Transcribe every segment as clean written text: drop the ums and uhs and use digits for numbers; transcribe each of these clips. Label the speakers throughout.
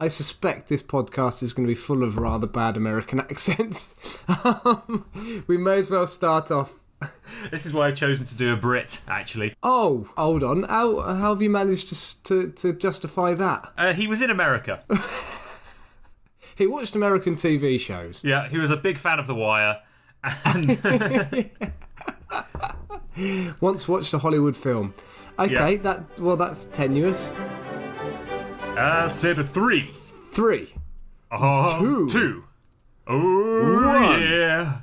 Speaker 1: I suspect this podcast is going to be full of rather bad American accents. We may as well start off.
Speaker 2: This is why I've chosen to do a Brit, actually.
Speaker 1: Oh, hold on. How have you managed to justify that?
Speaker 2: He was in America.
Speaker 1: He watched American TV shows.
Speaker 2: Yeah, he was a big fan of The Wire. And
Speaker 1: once watched a Hollywood film. Okay,
Speaker 2: Yeah.
Speaker 1: that's tenuous.
Speaker 2: I said 3.
Speaker 1: 3. Two.
Speaker 2: 2. Oh,
Speaker 1: One.
Speaker 2: yeah.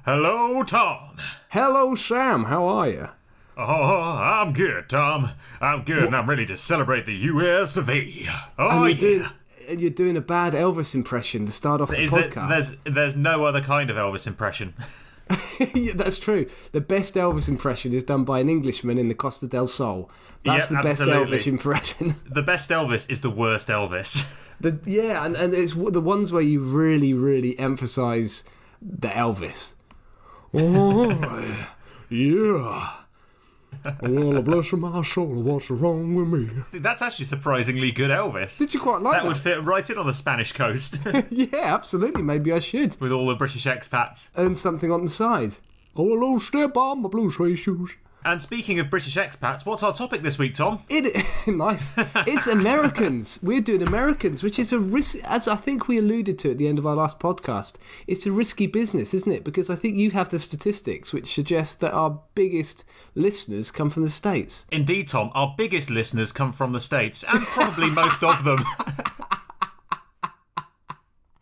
Speaker 2: Hello, Tom.
Speaker 1: Hello, Sam. How are you?
Speaker 2: Oh, I'm good, Tom. I'm good, and I'm ready to celebrate the US of A. Oh,
Speaker 1: You're doing a bad Elvis impression to start off the podcast.
Speaker 2: There's no other kind of Elvis impression.
Speaker 1: Yeah, that's true. The best Elvis impression is done by an Englishman in the Costa del Sol. That's
Speaker 2: Yep,
Speaker 1: the best
Speaker 2: absolutely.
Speaker 1: Elvis impression.
Speaker 2: The best Elvis is the worst Elvis.
Speaker 1: And it's the ones where you really, really emphasise the Elvis. Oh, yeah. Well, bless my soul, what's wrong with me?
Speaker 2: That's actually surprisingly good Elvis.
Speaker 1: Did you quite like that?
Speaker 2: That would fit right in on the Spanish coast.
Speaker 1: Yeah, absolutely. Maybe I should.
Speaker 2: With all the British expats.
Speaker 1: Earn something on the side. Oh, hello, step on my blue suede shoes.
Speaker 2: And speaking of British expats, what's our topic this week, Tom?
Speaker 1: Nice. It's Americans. We're doing Americans, which is a risk, as I think we alluded to at the end of our last podcast. It's a risky business, isn't it? Because I think you have the statistics which suggest that our biggest listeners come from the States.
Speaker 2: Indeed, Tom. Our biggest listeners come from the States, and probably most of them.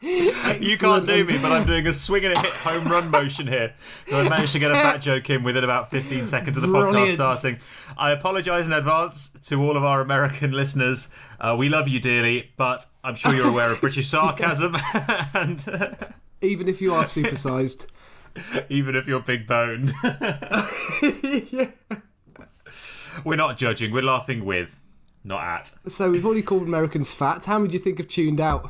Speaker 2: You can't do me, but I'm doing a swing and a hit home run motion here. So I managed to get a fat joke in within about 15 seconds of the podcast starting. I apologise in advance to all of our American listeners. We love you dearly, but I'm sure you're aware of British sarcasm. And
Speaker 1: even if you are supersized.
Speaker 2: Even if you're big boned.
Speaker 1: Yeah.
Speaker 2: We're not judging, we're laughing with, not at.
Speaker 1: So we've already called Americans fat. How many do you think have tuned out?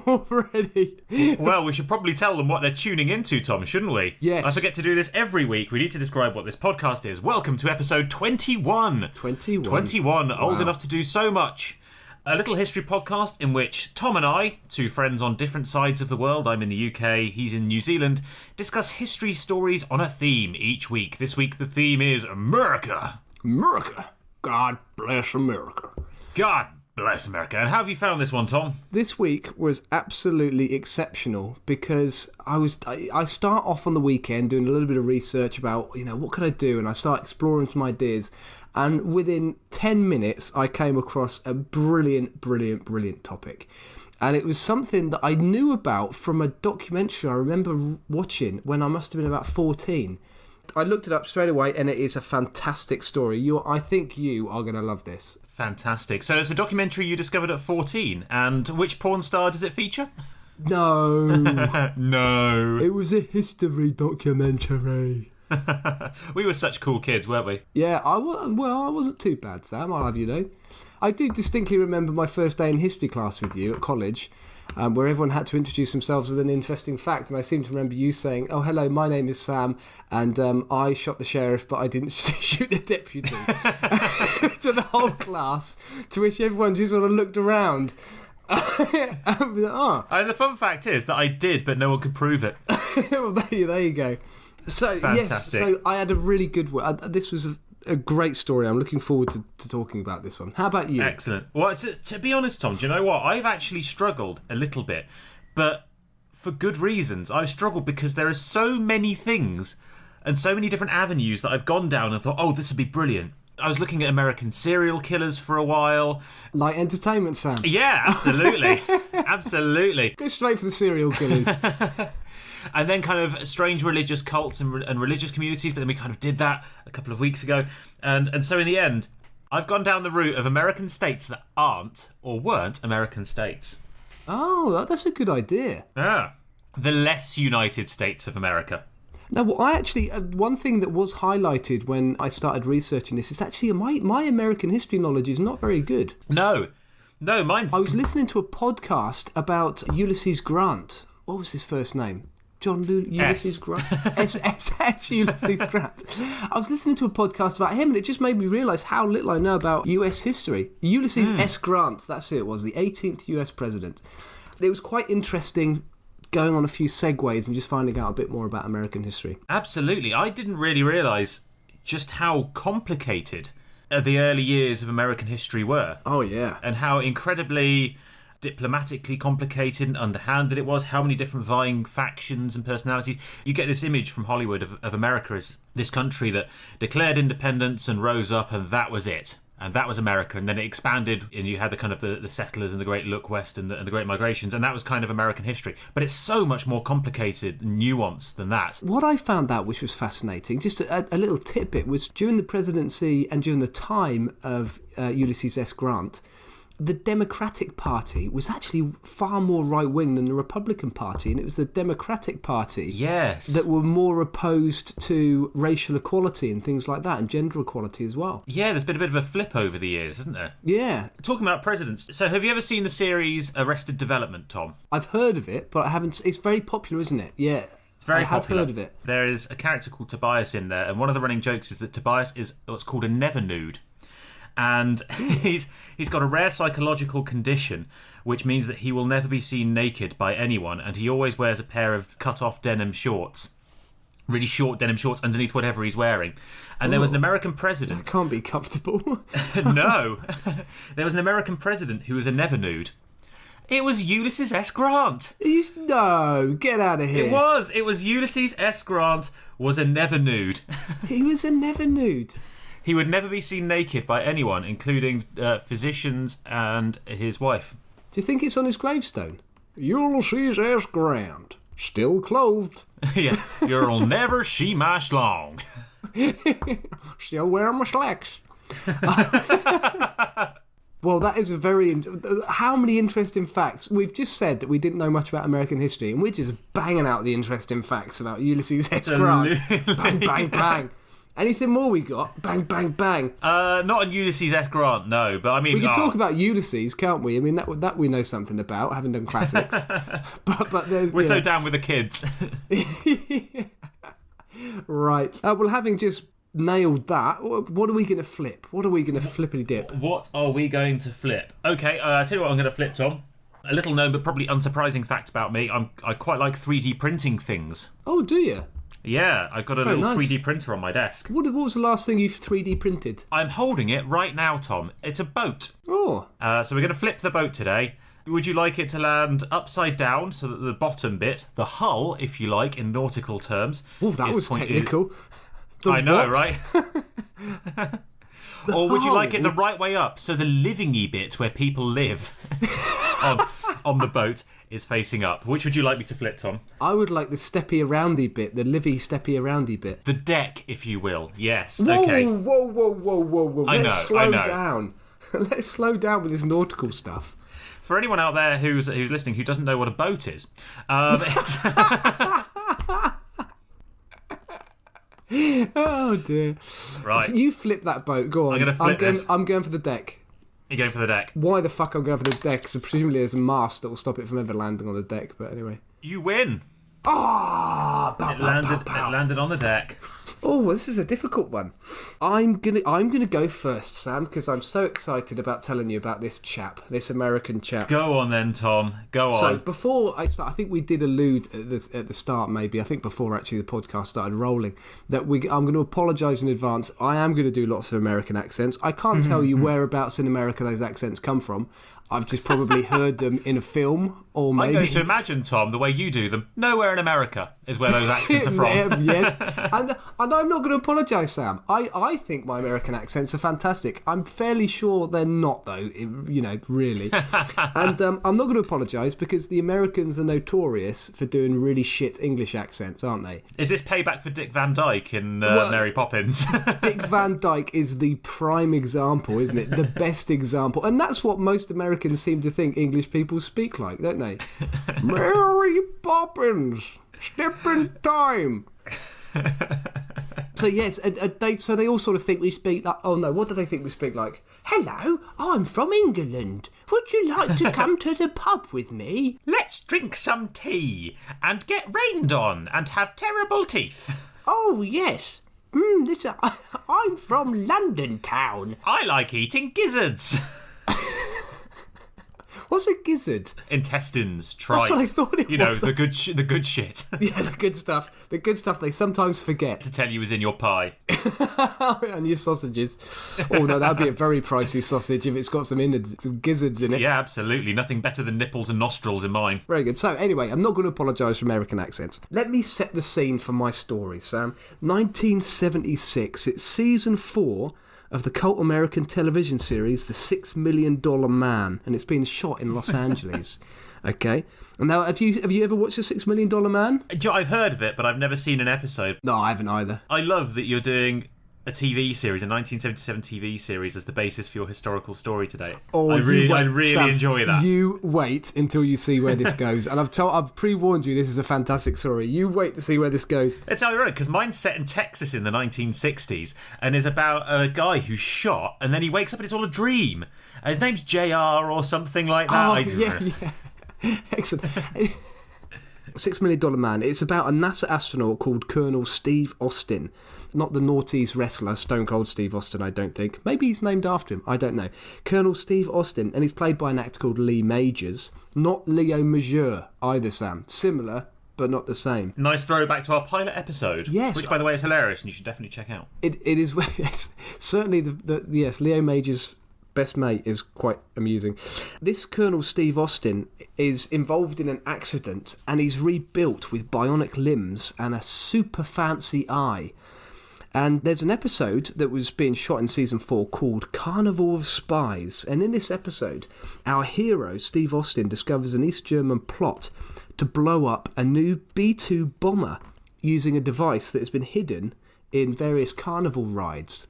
Speaker 1: Already.
Speaker 2: Well, we should probably tell them what they're tuning into, Tom, shouldn't we?
Speaker 1: Yes.
Speaker 2: I forget to do this every week. We need to describe what this podcast is. Welcome to episode 21. 21,
Speaker 1: Wow.
Speaker 2: old enough to do so much. A little history podcast in which Tom and I, two friends on different sides of the world, I'm in the UK, he's in New Zealand, discuss history stories on a theme each week. This week the theme is America.
Speaker 1: America. God bless America.
Speaker 2: God bless America. And how have you found this one, Tom?
Speaker 1: This week was absolutely exceptional because I start off on the weekend doing a little bit of research about, what can I do? And I start exploring some ideas. And within 10 minutes, I came across a brilliant topic. And it was something that I knew about from a documentary I remember watching when I must have been about 14. I looked it up straight away, and it is a fantastic story. I think you are going to love this.
Speaker 2: Fantastic. So it's a documentary you discovered at 14, and which porn star does it feature?
Speaker 1: No.
Speaker 2: No.
Speaker 1: It was a history documentary.
Speaker 2: We were such cool kids, weren't we?
Speaker 1: Yeah, I wasn't too bad, Sam, I'll have you know. I do distinctly remember my first day in history class with you at college, where everyone had to introduce themselves with an interesting fact, and I seem to remember you saying, "Oh, hello, my name is Sam, and I shot the sheriff, but I didn't shoot the deputy." To the whole class, to which everyone just sort of looked around.
Speaker 2: And the fun fact is that I did, but no one could prove it.
Speaker 1: Well, there you go. So,
Speaker 2: fantastic.
Speaker 1: Yes, so I had a really good one. This was a great story. I'm looking forward to talking about this one. How about you?
Speaker 2: Excellent. Well, to be honest, Tom, do you know what? I've actually struggled a little bit, but for good reasons. I've struggled because there are so many things and so many different avenues that I've gone down and thought, oh, this would be brilliant. I was looking at American serial killers for a while.
Speaker 1: Light entertainment, Sam.
Speaker 2: Yeah, absolutely. Absolutely.
Speaker 1: Go straight for the serial killers.
Speaker 2: And then kind of strange religious cults and religious communities, but then we kind of did that a couple of weeks ago. And so in the end, I've gone down the route of American states that aren't or weren't American states.
Speaker 1: Oh, that's a good idea.
Speaker 2: Yeah. The less United States of America.
Speaker 1: Now, well, I actually, one thing that was highlighted when I started researching this is actually my American history knowledge is not very good.
Speaker 2: No, mine's...
Speaker 1: I was listening to a podcast about Ulysses Grant. What was his first name? Ulysses Grant. S. Ulysses Grant. I was listening to a podcast about him, and it just made me realise how little I know about US history. Ulysses S. Grant, that's who it was, the 18th US president. It was quite interesting going on a few segues and just finding out a bit more about American history.
Speaker 2: Absolutely. I didn't really realise just how complicated the early years of American history were.
Speaker 1: Oh, yeah.
Speaker 2: And how incredibly diplomatically complicated and underhanded it was, how many different vying factions and personalities. You get this image from Hollywood of America as this country that declared independence and rose up, and that was it. And that was America, and then it expanded, and you had the kind of the settlers and the Great Look West and the Great Migrations, and that was kind of American history. But it's so much more complicated and nuanced than that.
Speaker 1: What I found out, which was fascinating, just a little tidbit, was during the presidency and during the time of Ulysses S. Grant, the Democratic Party was actually far more right-wing than the Republican Party, and it was the Democratic Party that were more opposed to racial equality and things like that, and gender equality as well.
Speaker 2: Yeah, there's been a bit of a flip over the years, hasn't there?
Speaker 1: Yeah.
Speaker 2: Talking about presidents, so have you ever seen the series Arrested Development, Tom?
Speaker 1: I've heard of it, but I haven't. It's very popular, isn't it? Yeah.
Speaker 2: It's very
Speaker 1: popular.
Speaker 2: popular.
Speaker 1: I've heard of it.
Speaker 2: There is a character called Tobias in there, and one of the running jokes is that Tobias is what's called a never nude. And he's got a rare psychological condition, which means that he will never be seen naked by anyone, and he always wears a pair of cut-off denim shorts, really short denim shorts underneath whatever he's wearing. And there was an American president...
Speaker 1: That can't be comfortable.
Speaker 2: No. There was an American president who was a never nude. It was Ulysses S. Grant.
Speaker 1: No, get out of here.
Speaker 2: It was Ulysses S. Grant was a never nude.
Speaker 1: He was a never nude.
Speaker 2: He would never be seen naked by anyone, including physicians and his wife.
Speaker 1: Do you think it's on his gravestone? Ulysses S. Grant, still clothed.
Speaker 2: Yeah, you'll never see my schlong.
Speaker 1: Still wearing my slacks. Well, that is a very... How many interesting facts? We've just said that we didn't know much about American history, and we're just banging out the interesting facts about Ulysses S. Grant. Bang, bang, bang. Anything more we got? Bang, bang, bang.
Speaker 2: Not on Ulysses S. Grant, no. But I mean,
Speaker 1: we can talk about Ulysses, can't we? I mean, that we know something about, having done classics. but
Speaker 2: we're so down with the kids.
Speaker 1: Right. Well, having just nailed that, what are we going to flip? What are we going to flippity dip?
Speaker 2: What are we going to flip? Okay, I'll tell you what I'm going to flip, Tom. A little known but probably unsurprising fact about me: I quite like 3D printing things.
Speaker 1: Oh, do you?
Speaker 2: Yeah, I've got a little 3D printer on my desk.
Speaker 1: What was the last thing you've 3D printed?
Speaker 2: I'm holding it right now, Tom. It's a boat.
Speaker 1: Oh.
Speaker 2: So we're going to flip the boat today. Would you like it to land upside down so that the bottom bit, the hull, if you like, in nautical terms...
Speaker 1: Oh, that was technical.
Speaker 2: I know, right? Or would you like it the right way up so the living-y bit where people live on the boat is facing up? Which would you like me to flip, Tom?
Speaker 1: I would like the steppy-aroundy bit, the livey steppy-aroundy bit.
Speaker 2: The deck, if you will. Yes,
Speaker 1: whoa,
Speaker 2: okay.
Speaker 1: Whoa. Let's slow down. Let's slow down with this nautical stuff.
Speaker 2: For anyone out there who's listening who doesn't know what a boat is, it's...
Speaker 1: Oh dear.
Speaker 2: Right.
Speaker 1: You flip that boat, go on.
Speaker 2: I'm going to flip this.
Speaker 1: I'm going for the deck.
Speaker 2: You're going for the deck?
Speaker 1: Why the fuck I'm going for the deck? Because presumably there's a mast that will stop it from ever landing on the deck, but anyway.
Speaker 2: You win.
Speaker 1: Oh,
Speaker 2: it landed on the deck.
Speaker 1: Oh, this is a difficult one. I'm gonna go first, Sam, because I'm so excited about telling you about this chap, this American chap.
Speaker 2: Go on then, Tom. Go on.
Speaker 1: So before I start, I think we did allude at the start, maybe. I think before actually the podcast started rolling, that I'm going to apologise in advance. I am going to do lots of American accents. I can't tell you whereabouts in America those accents come from. I've just probably heard them in a film, or maybe...
Speaker 2: I'm going to imagine, Tom, the way you do them, nowhere in America is where those accents are from.
Speaker 1: Yes, and I'm not going to apologise, Sam. I think my American accents are fantastic. I'm fairly sure they're not, though, really. And I'm not going to apologise because the Americans are notorious for doing really shit English accents, aren't they?
Speaker 2: Is this payback for Dick Van Dyke in Mary Poppins?
Speaker 1: Dick Van Dyke is the prime example, isn't it? The best example. And that's what most Americans seem to think English people speak like, don't they? Mary Poppins, step in time. So yes, they all sort of think we speak like... Oh no, what do they think we speak like? Hello, I'm from England. would you like to come to the pub with me?
Speaker 2: Let's drink some tea and get rained on and have terrible teeth.
Speaker 1: Oh, yes. I'm from London town.
Speaker 2: I like eating gizzards.
Speaker 1: What's a gizzard?
Speaker 2: Intestines, tripe.
Speaker 1: That's what I thought it was.
Speaker 2: You know, the good shit.
Speaker 1: Yeah, the good stuff. The good stuff they sometimes forget.
Speaker 2: To tell you is in your pie.
Speaker 1: And your sausages. Oh, no, that'd be a very pricey sausage if it's got some gizzards in it.
Speaker 2: Yeah, absolutely. Nothing better than nipples and nostrils in mine.
Speaker 1: Very good. So, anyway, I'm not going to apologise for American accents. Let me set the scene for my story, Sam. 1976. It's season 4 of the cult American television series, The $6 Million Man, and it's been shot in Los Angeles. Okay. And now, have you ever watched The $6 Million Man?
Speaker 2: I've heard of it, but I've never seen an episode.
Speaker 1: No, I haven't either.
Speaker 2: I love that you're doing a TV series, a 1977 TV series, as the basis for your historical story today.
Speaker 1: Oh,
Speaker 2: I really
Speaker 1: Sam,
Speaker 2: enjoy that.
Speaker 1: You wait until you see where this goes, and I've pre-warned you. This is a fantastic story. You wait to see where this goes.
Speaker 2: It's ironic because mine's set in Texas in the 1960s and is about a guy who's shot, and then he wakes up and it's all a dream. His name's JR or something like that.
Speaker 1: Oh, yeah. Excellent. $6 Million Man. It's about a NASA astronaut called Colonel Steve Austin. Not the noughties wrestler, Stone Cold Steve Austin, I don't think. Maybe he's named after him, I don't know. Colonel Steve Austin, and he's played by an actor called Lee Majors. Not Leo Majeur either, Sam. Similar, but not the same.
Speaker 2: Nice throwback to our pilot episode.
Speaker 1: Yes.
Speaker 2: Which, by the way, is hilarious and you should definitely check out.
Speaker 1: It is, certainly, yes, Leo Majors' best mate is quite amusing. This Colonel Steve Austin is involved in an accident and he's rebuilt with bionic limbs and a super fancy eye. And there's an episode that was being shot in season 4 called Carnival of Spies. And in this episode, our hero, Steve Austin, discovers an East German plot to blow up a new B-2 bomber using a device that has been hidden in various carnival rides.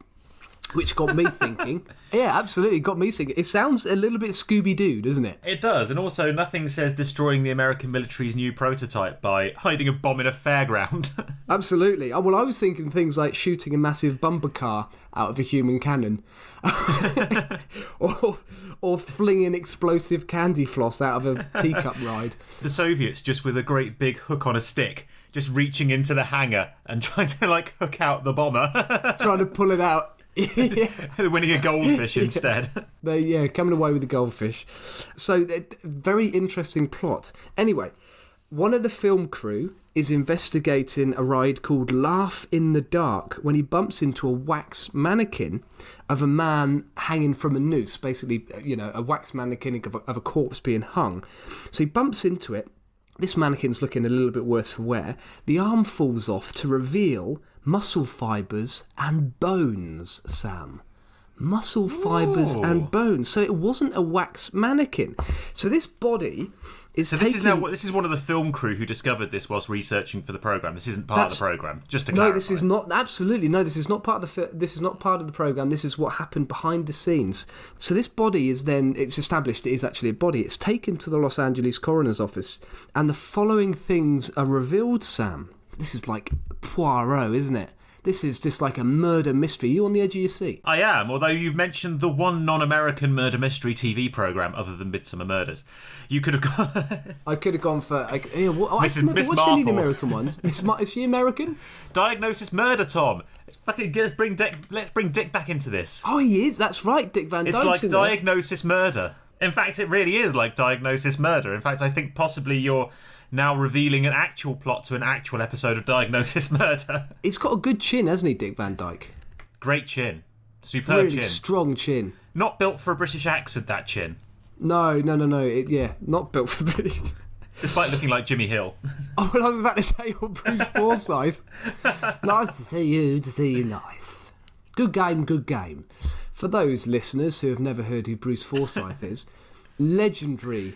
Speaker 1: Which got me thinking. Yeah, absolutely, got me thinking. It sounds a little bit Scooby-Doo, doesn't it?
Speaker 2: It does, and also nothing says destroying the American military's new prototype by hiding a bomb in a fairground.
Speaker 1: Absolutely. Well, I was thinking things like shooting a massive bumper car out of a human cannon. or flinging explosive candy floss out of a teacup ride.
Speaker 2: The Soviets just with a great big hook on a stick, just reaching into the hangar and trying to, hook out the bomber.
Speaker 1: Trying to pull it out.
Speaker 2: Winning a goldfish instead.
Speaker 1: Coming away with the goldfish. So, very interesting plot. Anyway, one of the film crew is investigating a ride called Laugh in the Dark when he bumps into a wax mannequin of a man hanging from a noose. Basically, a wax mannequin of a corpse being hung. So he bumps into it. This mannequin's looking a little bit worse for wear. The arm falls off to reveal muscle fibres and bones, Sam. Muscle fibres and bones. So it wasn't a wax mannequin. So this body is
Speaker 2: this is one of the film crew who discovered this whilst researching for the programme. This isn't part of the programme. Just to clarify.
Speaker 1: No, this is not. Absolutely no. This is not part of this is not part of the programme. This is what happened behind the scenes. So this body is then, it's established it is actually a body. It's taken to the Los Angeles coroner's office, and the following things are revealed, Sam. This is like Poirot, isn't it? This is just like a murder mystery. Are you on the edge of your seat?
Speaker 2: I am, although you've mentioned the one non-American murder mystery TV programme other than Midsummer Murders. You could have gone...
Speaker 1: I could have gone for... I've
Speaker 2: Miss
Speaker 1: never watched
Speaker 2: Marple.
Speaker 1: any of the American ones. Is she American?
Speaker 2: Diagnosis Murder, Tom. Let's bring Dick back into this.
Speaker 1: Oh, he is. That's right, Dick Van Dyke's
Speaker 2: It's like
Speaker 1: in there.
Speaker 2: Diagnosis Murder. In fact, it really is like Diagnosis Murder. In fact, I think possibly you're now revealing an actual plot to an actual episode of Diagnosis Murder.
Speaker 1: He's got a good chin, hasn't he, Dick Van Dyke?
Speaker 2: Great chin. Superb
Speaker 1: Really
Speaker 2: chin.
Speaker 1: strong chin.
Speaker 2: Not built for a British accent, that chin.
Speaker 1: No. Not built for British.
Speaker 2: Despite looking like Jimmy Hill.
Speaker 1: Oh, well, I was about to say, Bruce Forsyth. Nice to see you, nice. Good game. For those listeners who have never heard who Bruce Forsyth is, legendary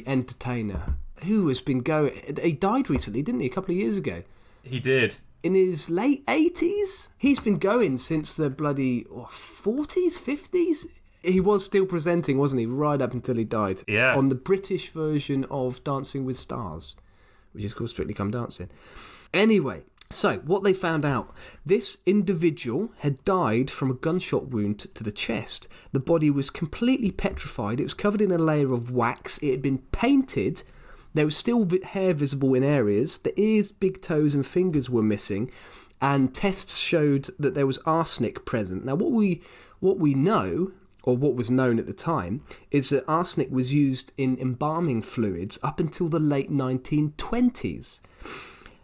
Speaker 1: entertainer who has been going... He died recently, didn't he? A couple of years ago.
Speaker 2: He did.
Speaker 1: In his late 80s? He's been going since the bloody 40s, 50s? He was still presenting, wasn't he? Right up until he died.
Speaker 2: Yeah.
Speaker 1: On the British version of Dancing with Stars, which is called Strictly Come Dancing. Anyway, So, what they found out, this individual had died from a gunshot wound to the chest. The body was completely petrified. It was covered in a layer of wax. It had been painted. There was still hair visible in areas. The ears, big toes and fingers were missing. And tests showed that there was arsenic present. Now, what we know, or what was known at the time, is that arsenic was used in embalming fluids up until the late 1920s.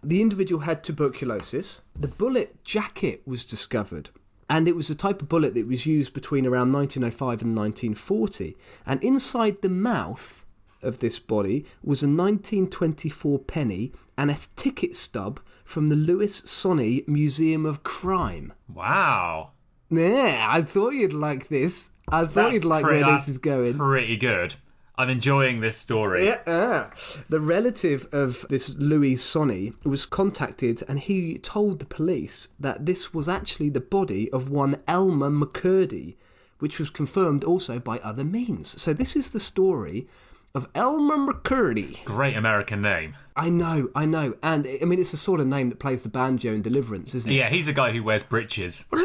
Speaker 1: The individual had tuberculosis. The bullet jacket was discovered, and it was a type of bullet that was used between around 1905 and 1940. And inside the mouth of this body was a 1924 penny and a ticket stub from the Louis Sonney Museum of Crime.
Speaker 2: Wow.
Speaker 1: Yeah, I thought you'd like this. I thought you'd like where this is going.
Speaker 2: Pretty good. I'm enjoying this story.
Speaker 1: Yeah. The relative of this Louis Sonney was contacted, and he told the police that this was actually the body of one Elmer McCurdy, which was confirmed also by other means. So this is the story of Elmer McCurdy.
Speaker 2: Great American name.
Speaker 1: I know. And, I mean, it's the sort of name that plays the banjo in Deliverance, isn't it?
Speaker 2: Yeah, he's a guy who wears breeches.
Speaker 1: Have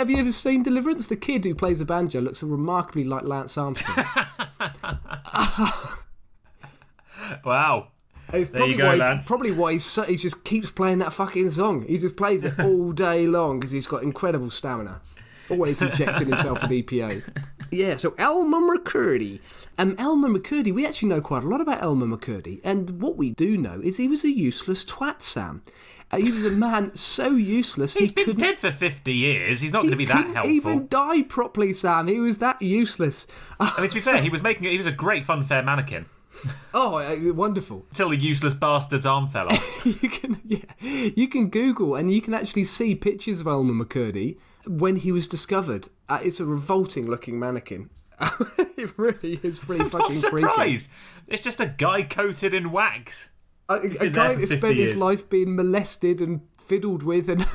Speaker 1: you ever seen Deliverance? The kid who plays the banjo looks remarkably like Lance Armstrong.
Speaker 2: Wow.
Speaker 1: It's
Speaker 2: there you go, Lance.
Speaker 1: Probably why he just keeps playing that fucking song. He just plays it all day long because he's got incredible stamina. Always injecting himself with EPO. Yeah, so Elmer McCurdy. Elmer McCurdy, we actually know quite a lot about Elmer McCurdy. And what we do know is he was a useless twat, Sam. He was a man so useless.
Speaker 2: He's been dead for 50 years. He's not going to be that helpful.
Speaker 1: He couldn't even die properly, Sam. He was that useless.
Speaker 2: I mean, to be fair, he was a great funfair mannequin.
Speaker 1: Oh, wonderful.
Speaker 2: Until the useless bastard's arm fell off.
Speaker 1: You can Google and you can actually see pictures of Elmer McCurdy when he was discovered. It's a revolting looking mannequin. It really is pretty fucking freaky.
Speaker 2: I'm surprised. It's just a guy coated in wax.
Speaker 1: A guy that spent his life being molested and fiddled with and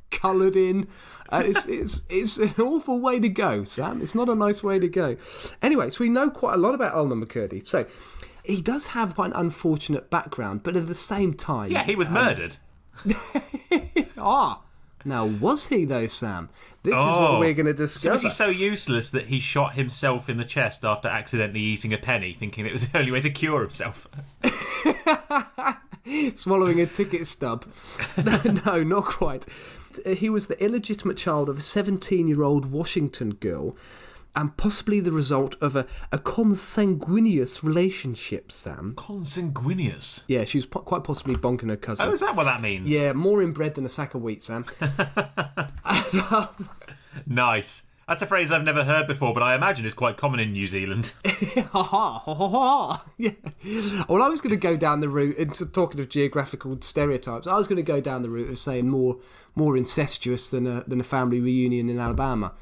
Speaker 1: coloured in. It's an awful way to go, Sam. It's not a nice way to go. Anyway, so we know quite a lot about Elmer McCurdy. So he does have quite an unfortunate background, but at the same time...
Speaker 2: Yeah, he was murdered.
Speaker 1: Now, was he though, Sam? This is what we're going to discover.
Speaker 2: So was he so useless that he shot himself in the chest after accidentally eating a penny, thinking it was the only way to cure himself?
Speaker 1: Swallowing a ticket stub. No, not quite. He was the illegitimate child of a 17-year-old Washington girl, and possibly the result of a consanguineous relationship, Sam.
Speaker 2: Consanguineous?
Speaker 1: Yeah, she was quite possibly bonking her cousin.
Speaker 2: Oh, is that what that means?
Speaker 1: Yeah, more inbred than a sack of wheat, Sam.
Speaker 2: Nice. That's a phrase I've never heard before, but I imagine it's quite common in New Zealand.
Speaker 1: Yeah. Well, I was going to go down the route, into talking of geographical stereotypes, I was going to go down the route of saying more incestuous than a family reunion in Alabama.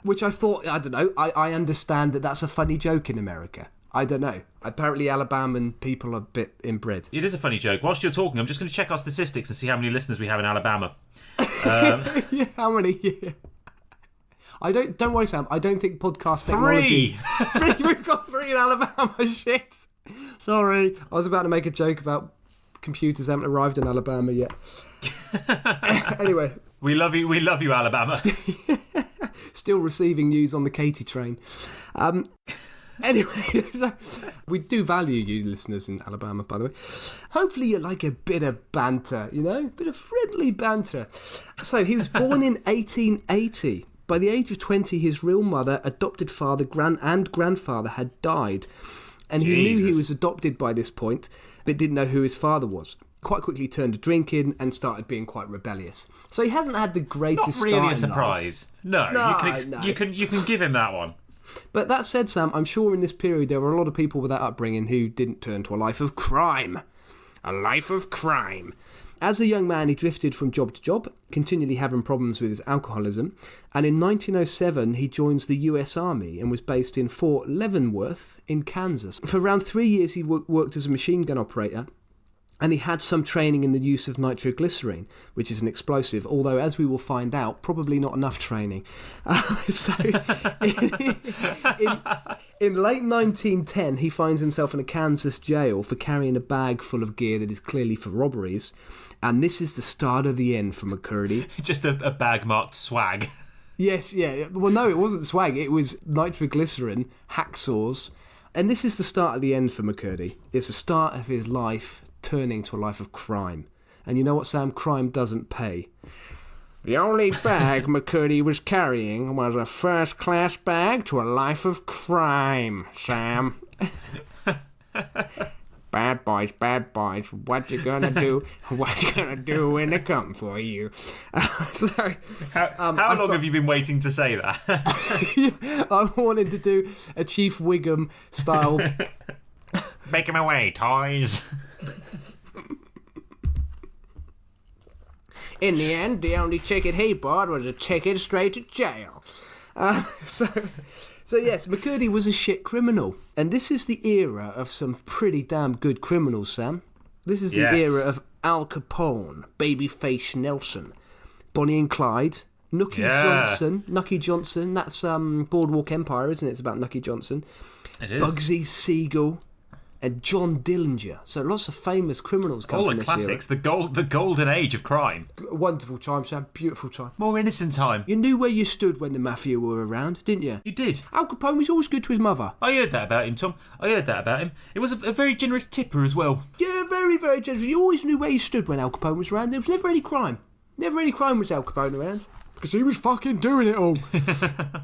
Speaker 1: Which I thought, I don't know, I understand that that's a funny joke in America. I don't know. Apparently Alabama people are a bit inbred.
Speaker 2: It is a funny joke. Whilst you're talking, I'm just going to check our statistics and see how many listeners we have in Alabama.
Speaker 1: Yeah, how many? Yeah. Don't worry, Sam. I don't think podcast technology... 3! We've got 3 in Alabama. Shit. Sorry. I was about to make a joke about computers haven't arrived in Alabama yet. Anyway.
Speaker 2: We love you, Alabama.
Speaker 1: Still receiving news on the Katy train. Anyway, we do value you listeners in Alabama, by the way. Hopefully you like a bit of banter, a bit of friendly banter. So he was born in 1880. By the age of 20, his real mother, adopted father, and grandfather had died. And he knew he was adopted by this point, but didn't know who his father was. Quite quickly turned to drinking and started being quite rebellious. So he hasn't had the greatest start in life. Not really a surprise.
Speaker 2: No, you can give him that one.
Speaker 1: But that said, Sam, I'm sure in this period there were a lot of people with that upbringing who didn't turn to a life of crime. A life of crime. As a young man, he drifted from job to job, continually having problems with his alcoholism. And in 1907, he joins the US Army and was based in Fort Leavenworth in Kansas. For around 3 years, he worked as a machine gun operator. And he had some training in the use of nitroglycerine, which is an explosive, although, as we will find out, probably not enough training. In late 1910, he finds himself in a Kansas jail for carrying a bag full of gear that is clearly for robberies. And this is the start of the end for McCurdy.
Speaker 2: Just a bag marked swag.
Speaker 1: Yes, yeah. Well, no, it wasn't swag. It was nitroglycerin, hacksaws. And this is the start of the end for McCurdy. It's the start of his life turning to a life of crime. And you know what, Sam? Crime doesn't pay. The only bag McCurdy was carrying was a first-class bag to a life of crime, Sam. Bad boys, what you gonna do? What you gonna do when they come for you? Sorry.
Speaker 2: How long have you been waiting to say that?
Speaker 1: I wanted to do a Chief Wiggum style.
Speaker 2: Make him away, toys.
Speaker 1: In the end, the only ticket he bought was a ticket straight to jail. So yes, McCurdy was a shit criminal. And this is the era of some pretty damn good criminals, Sam. This is the era of Al Capone, Babyface Nelson, Bonnie and Clyde, Nucky Johnson. That's Boardwalk Empire, isn't it? It's about Nucky Johnson.
Speaker 2: It is.
Speaker 1: Bugsy Siegel. And John Dillinger. So lots of famous criminals come from this era.
Speaker 2: All the classics, the golden age of crime.
Speaker 1: Wonderful time, Sam. Beautiful time.
Speaker 2: More innocent time.
Speaker 1: You knew where you stood when the mafia were around, didn't you?
Speaker 2: You did.
Speaker 1: Al Capone was always good to his mother.
Speaker 2: I heard that about him, Tom. I heard that about him. It was a very generous tipper as well.
Speaker 1: Yeah, very, very generous. You always knew where you stood when Al Capone was around. There was never any crime. Never any crime with Al Capone around. Because he was fucking doing it all.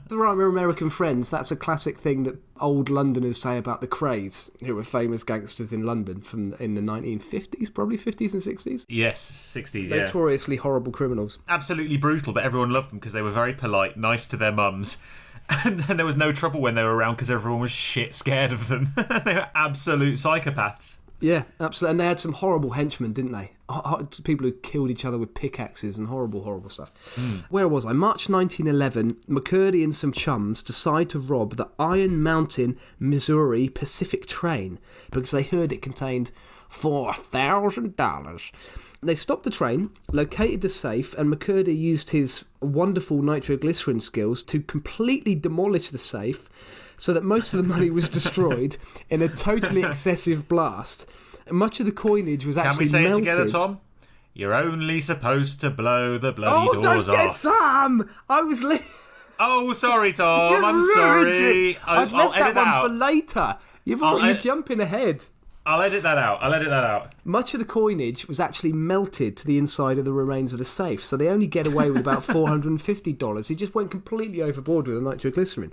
Speaker 1: There are American friends. That's a classic thing that old Londoners say about the Krays, who were famous gangsters in London in the 1950s, probably 50s and 60s.
Speaker 2: Yes, 60s, yeah.
Speaker 1: Notoriously horrible criminals.
Speaker 2: Absolutely brutal, but everyone loved them because they were very polite, nice to their mums. And there was no trouble when they were around because everyone was shit scared of them. They were absolute psychopaths.
Speaker 1: Yeah, absolutely. And they had some horrible henchmen, didn't they? People who killed each other with pickaxes and horrible, horrible stuff. Where was I? March 1911, McCurdy and some chums decide to rob the Iron Mountain, Missouri Pacific train because they heard it contained $4,000. They stopped the train, located the safe, and McCurdy used his wonderful nitroglycerin skills to completely demolish the safe so that most of the money was destroyed in a totally excessive blast. Much of the coinage was actually melted.
Speaker 2: Can we say it together, Tom? You're only supposed to blow the bloody doors
Speaker 1: don't get
Speaker 2: off.
Speaker 1: Sam! I was...
Speaker 2: Oh, sorry, Tom. I'm sorry.
Speaker 1: I'd left that one for later. You're jumping ahead.
Speaker 2: I'll edit that out.
Speaker 1: Much of the coinage was actually melted to the inside of the remains of the safe, so they only get away with about $450. He just went completely overboard with the nitroglycerin.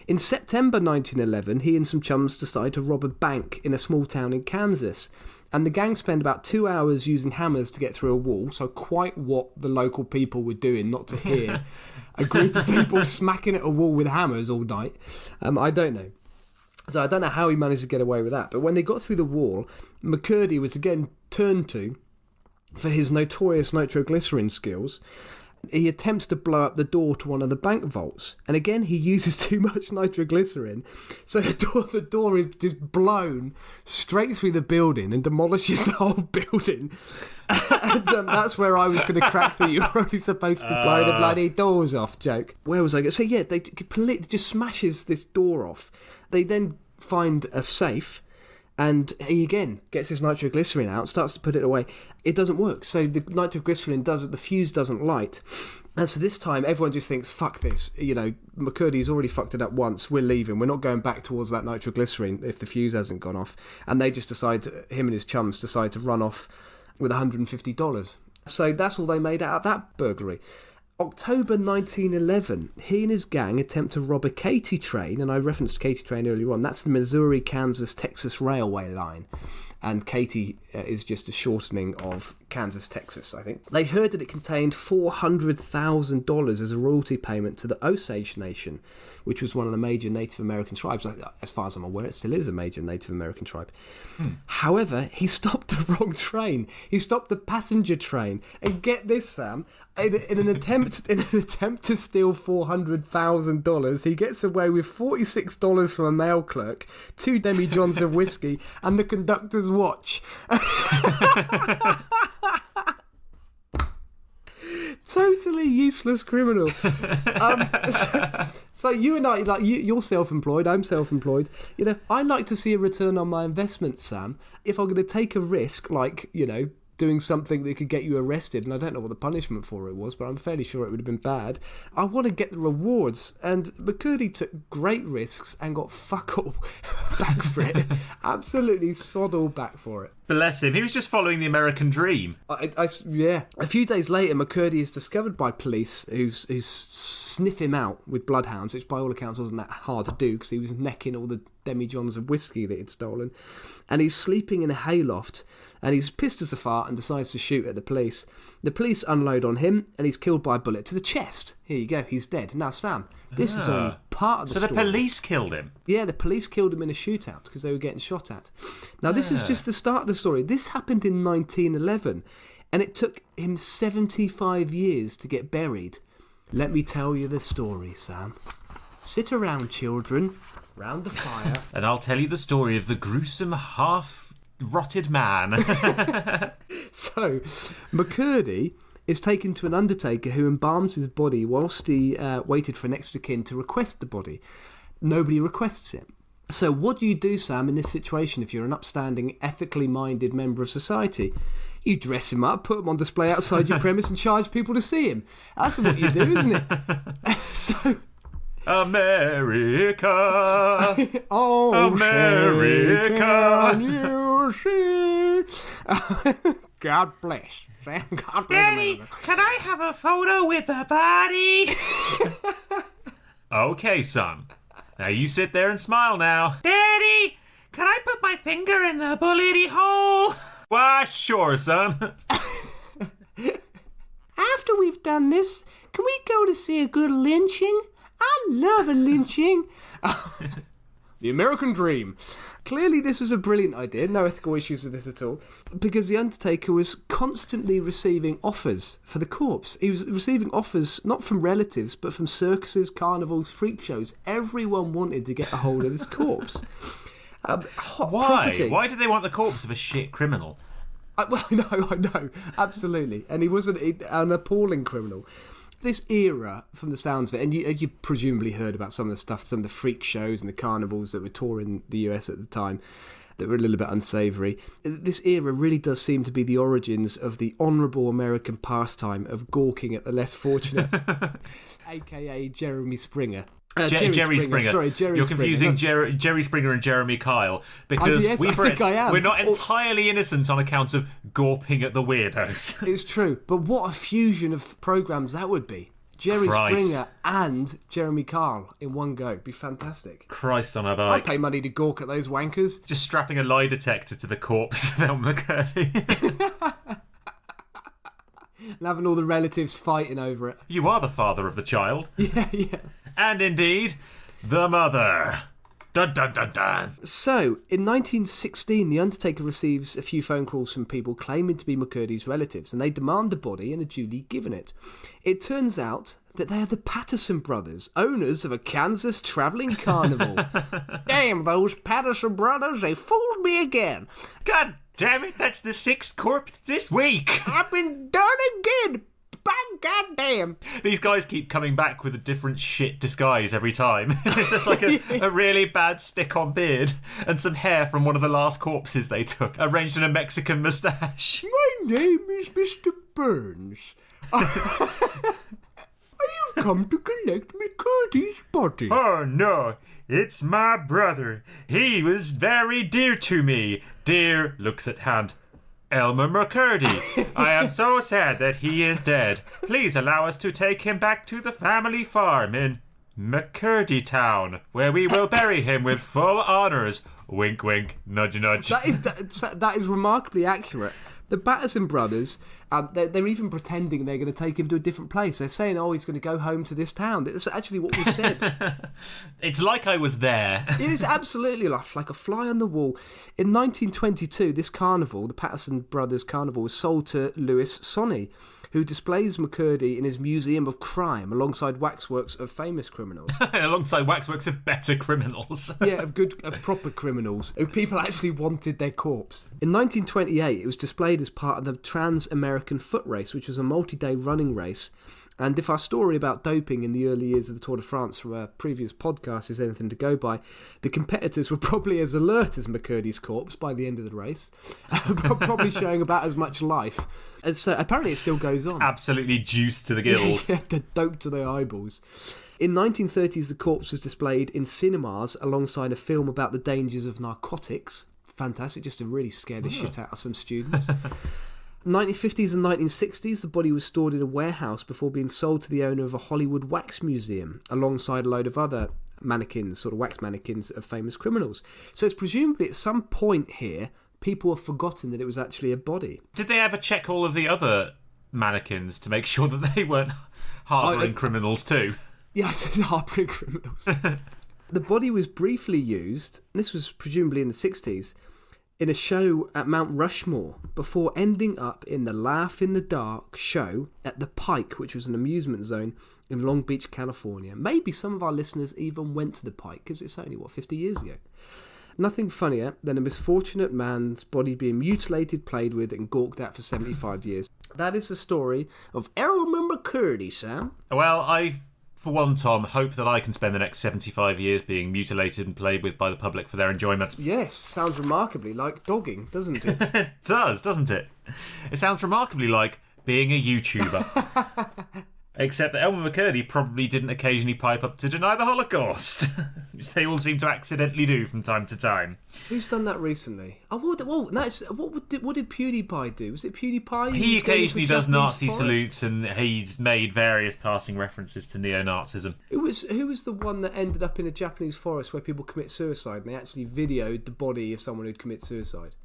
Speaker 1: In September 1911, he and some chums decide to rob a bank in a small town in Kansas. And the gang spend about 2 hours using hammers to get through a wall, so quite what the local people were doing, not to hear a group of people smacking at a wall with hammers all night. I don't know. So I don't know how he managed to get away with that. But when they got through the wall, McCurdy was again turned to for his notorious nitroglycerin skills. He attempts to blow up the door to one of the bank vaults. And again, he uses too much nitroglycerin. So the door is just blown straight through the building and demolishes the whole building. And that's where I was going to crack the "you're only supposed to blow the bloody doors off" joke. Where was I going? So yeah, they completely just smashes this door off. They then find a safe. And he again gets his nitroglycerin out, starts to put it away. It doesn't work. So the nitroglycerin the fuse doesn't light. And so this time everyone just thinks, fuck this. You know, McCurdy's already fucked it up once. We're leaving. We're not going back towards that nitroglycerin if the fuse hasn't gone off. And they just him and his chums decide to run off with $150. So that's all they made out of that burglary. October 1911, he and his gang attempt to rob a Katy train, and I referenced Katy train earlier on. That's the Missouri, Kansas, Texas railway line. And Katy is just a shortening of Kansas, Texas, I think. They heard that it contained $400,000 as a royalty payment to the Osage Nation, which was one of the major Native American tribes. As far as I'm aware, it still is a major Native American tribe. However, he stopped the wrong train. He stopped the passenger train. And get this, Sam, in an attempt to steal $400,000, he gets away with $46 from a mail clerk, 2 demi-johns of whiskey, and the conductor's watch. Totally useless criminal. So you and I, you're self-employed, I'm self-employed. I like to see a return on my investment, Sam. If I'm going to take a risk, doing something that could get you arrested, and I don't know what the punishment for it was, but I'm fairly sure it would have been bad. I want to get the rewards, and McCurdy took great risks and got fuck all back for it. Absolutely sod all back for it.
Speaker 2: Bless him. He was just following the American dream.
Speaker 1: Yeah. A few days later, McCurdy is discovered by police who sniff him out with bloodhounds, which by all accounts wasn't that hard to do because he was necking all the demi-johns of whiskey that he'd stolen. And he's sleeping in a hayloft, and he's pissed as a fart and decides to shoot at the police. The police unload on him, and he's killed by a bullet to the chest. Here you go, he's dead. Now, Sam, this is only part of the story.
Speaker 2: So the police killed him?
Speaker 1: Yeah, the police killed him in a shootout because they were getting shot at. Now, this is just the start of the story. This happened in 1911, and it took him 75 years to get buried. Let me tell you the story, Sam. Sit around, children, round the fire.
Speaker 2: And I'll tell you the story of the gruesome half-rotted man.
Speaker 1: So, McCurdy is taken to an undertaker who embalms his body whilst he waited for an next of kin to request the body. Nobody requests it. So what do you do, Sam, in this situation if you're an upstanding, ethically minded member of society? You dress him up, put him on display outside your premise and charge people to see him. That's what you do, isn't it? So...
Speaker 2: America!
Speaker 1: Oh,
Speaker 2: America!
Speaker 1: You see? God bless. Sam, God bless
Speaker 2: Daddy,
Speaker 1: America.
Speaker 2: can I have a photo with the body? Okay, son. Now you sit there and smile now. Daddy, can I put my finger in the bullety hole? Why, sure, son.
Speaker 1: After we've done this, can we go to see a good lynching? I love a lynching. The American dream. Clearly this was a brilliant idea, no ethical issues with this at all, because the Undertaker was constantly receiving offers for the corpse. He was receiving offers not from relatives, but from circuses, carnivals, freak shows. Everyone wanted to get a hold of this corpse. Hot
Speaker 2: Why?
Speaker 1: property.
Speaker 2: Why did they want the corpse of a shit criminal?
Speaker 1: I know, absolutely. And he was an appalling criminal. This era, from the sounds of it, and you presumably heard about some of the stuff, some of the freak shows and the carnivals that were touring the US at the time that were a little bit unsavoury. This era really does seem to be the origins of the honourable American pastime of gawking at the less fortunate, a.k.a. Jeremy Springer.
Speaker 2: Jerry Springer.
Speaker 1: Sorry, Jerry
Speaker 2: You're
Speaker 1: Springer.
Speaker 2: confusing Jerry Springer and Jeremy Kyle because
Speaker 1: yes, I think I am.
Speaker 2: we're not entirely innocent on account of gawping at the weirdos.
Speaker 1: It's true, but what a fusion of programmes that would be. Jerry Springer and Jeremy Kyle in one go. It'd be fantastic.
Speaker 2: Christ on a
Speaker 1: I'd
Speaker 2: bike.
Speaker 1: pay money to gawk at those wankers.
Speaker 2: Just strapping a lie detector to the corpse of Elmer McCurdy.
Speaker 1: And having all the relatives fighting over it.
Speaker 2: You are the father of the child.
Speaker 1: Yeah.
Speaker 2: And indeed, the mother. Dun dun dun dun.
Speaker 1: So, in 1916, The Undertaker receives a few phone calls from people claiming to be McCurdy's relatives, and they demand the body and are duly given it. It turns out that they are the Patterson brothers, owners of a Kansas travelling carnival. Damn, those Patterson brothers, they fooled me again.
Speaker 2: God damn it, that's the 6th corpse this week.
Speaker 1: I've been done again. By goddamn.
Speaker 2: These guys keep coming back with a different shit disguise every time. It's just like a really bad stick-on beard and some hair from one of the last corpses they took, arranged in a Mexican moustache.
Speaker 1: My name is Mr. Burns. You've come to collect McCurdy's body.
Speaker 2: Oh, no. It's my brother. He was very dear to me. Dear looks at hand. Elmer McCurdy. I am so sad that he is dead. Please allow us to take him back to the family farm in McCurdy Town, where we will bury him with full honours. Wink, wink, nudge, nudge.
Speaker 1: That is remarkably accurate. The Patterson brothers, they're even pretending they're going to take him to a different place. They're saying, he's going to go home to this town. That's actually what was said.
Speaker 2: It's like I was there.
Speaker 1: It is absolutely like a fly on the wall. In 1922, this carnival, the Patterson brothers carnival, was sold to Louis Sonny, who displays McCurdy in his Museum of Crime alongside waxworks of famous criminals.
Speaker 2: Alongside waxworks of better criminals.
Speaker 1: Yeah, of proper criminals, who people actually wanted their corpse. In 1928, it was displayed as part of the Trans-American Foot Race, which was a multi-day running race. And if our story about doping in the early years of the Tour de France from a previous podcast is anything to go by, the competitors were probably as alert as McCurdy's corpse by the end of the race, probably showing about as much life. And so apparently it still goes on.
Speaker 2: Absolutely juiced to the gills.
Speaker 1: Yeah, the dope to the eyeballs. In 1930s, the corpse was displayed in cinemas alongside a film about the dangers of narcotics. Fantastic, just to really scare the shit out of some students. 1950s and 1960s, the body was stored in a warehouse before being sold to the owner of a Hollywood wax museum, alongside a load of other mannequins, sort of wax mannequins of famous criminals. So it's presumably at some point here, people have forgotten that it was actually a body.
Speaker 2: Did they ever check all of the other mannequins to make sure that they weren't harbouring criminals too?
Speaker 1: Yes, harbouring criminals. The body was briefly used, and this was presumably in the 60s, in a show at Mount Rushmore before ending up in the Laugh in the Dark show at the Pike, which was an amusement zone in Long Beach, California. Maybe some of our listeners even went to the Pike, because it's only, 50 years ago. Nothing funnier than a misfortunate man's body being mutilated, played with, and gawked at for 75 years. That is the story of Elmer McCurdy, Sam.
Speaker 2: Well, I, for one, Tom, hope that I can spend the next 75 years being mutilated and played with by the public for their enjoyment.
Speaker 1: Yes, sounds remarkably like dogging, doesn't it?
Speaker 2: It does, doesn't it? It sounds remarkably like being a YouTuber. Except that Elmer McCurdy probably didn't occasionally pipe up to deny the Holocaust, which they all seem to accidentally do from time to time.
Speaker 1: Who's done that recently? What did PewDiePie do? Was it PewDiePie?
Speaker 2: He occasionally does Nazi salutes, and he's made various passing references to neo-Nazism.
Speaker 1: Who was the one that ended up in a Japanese forest where people commit suicide, and they actually videoed the body of someone who'd commit suicide?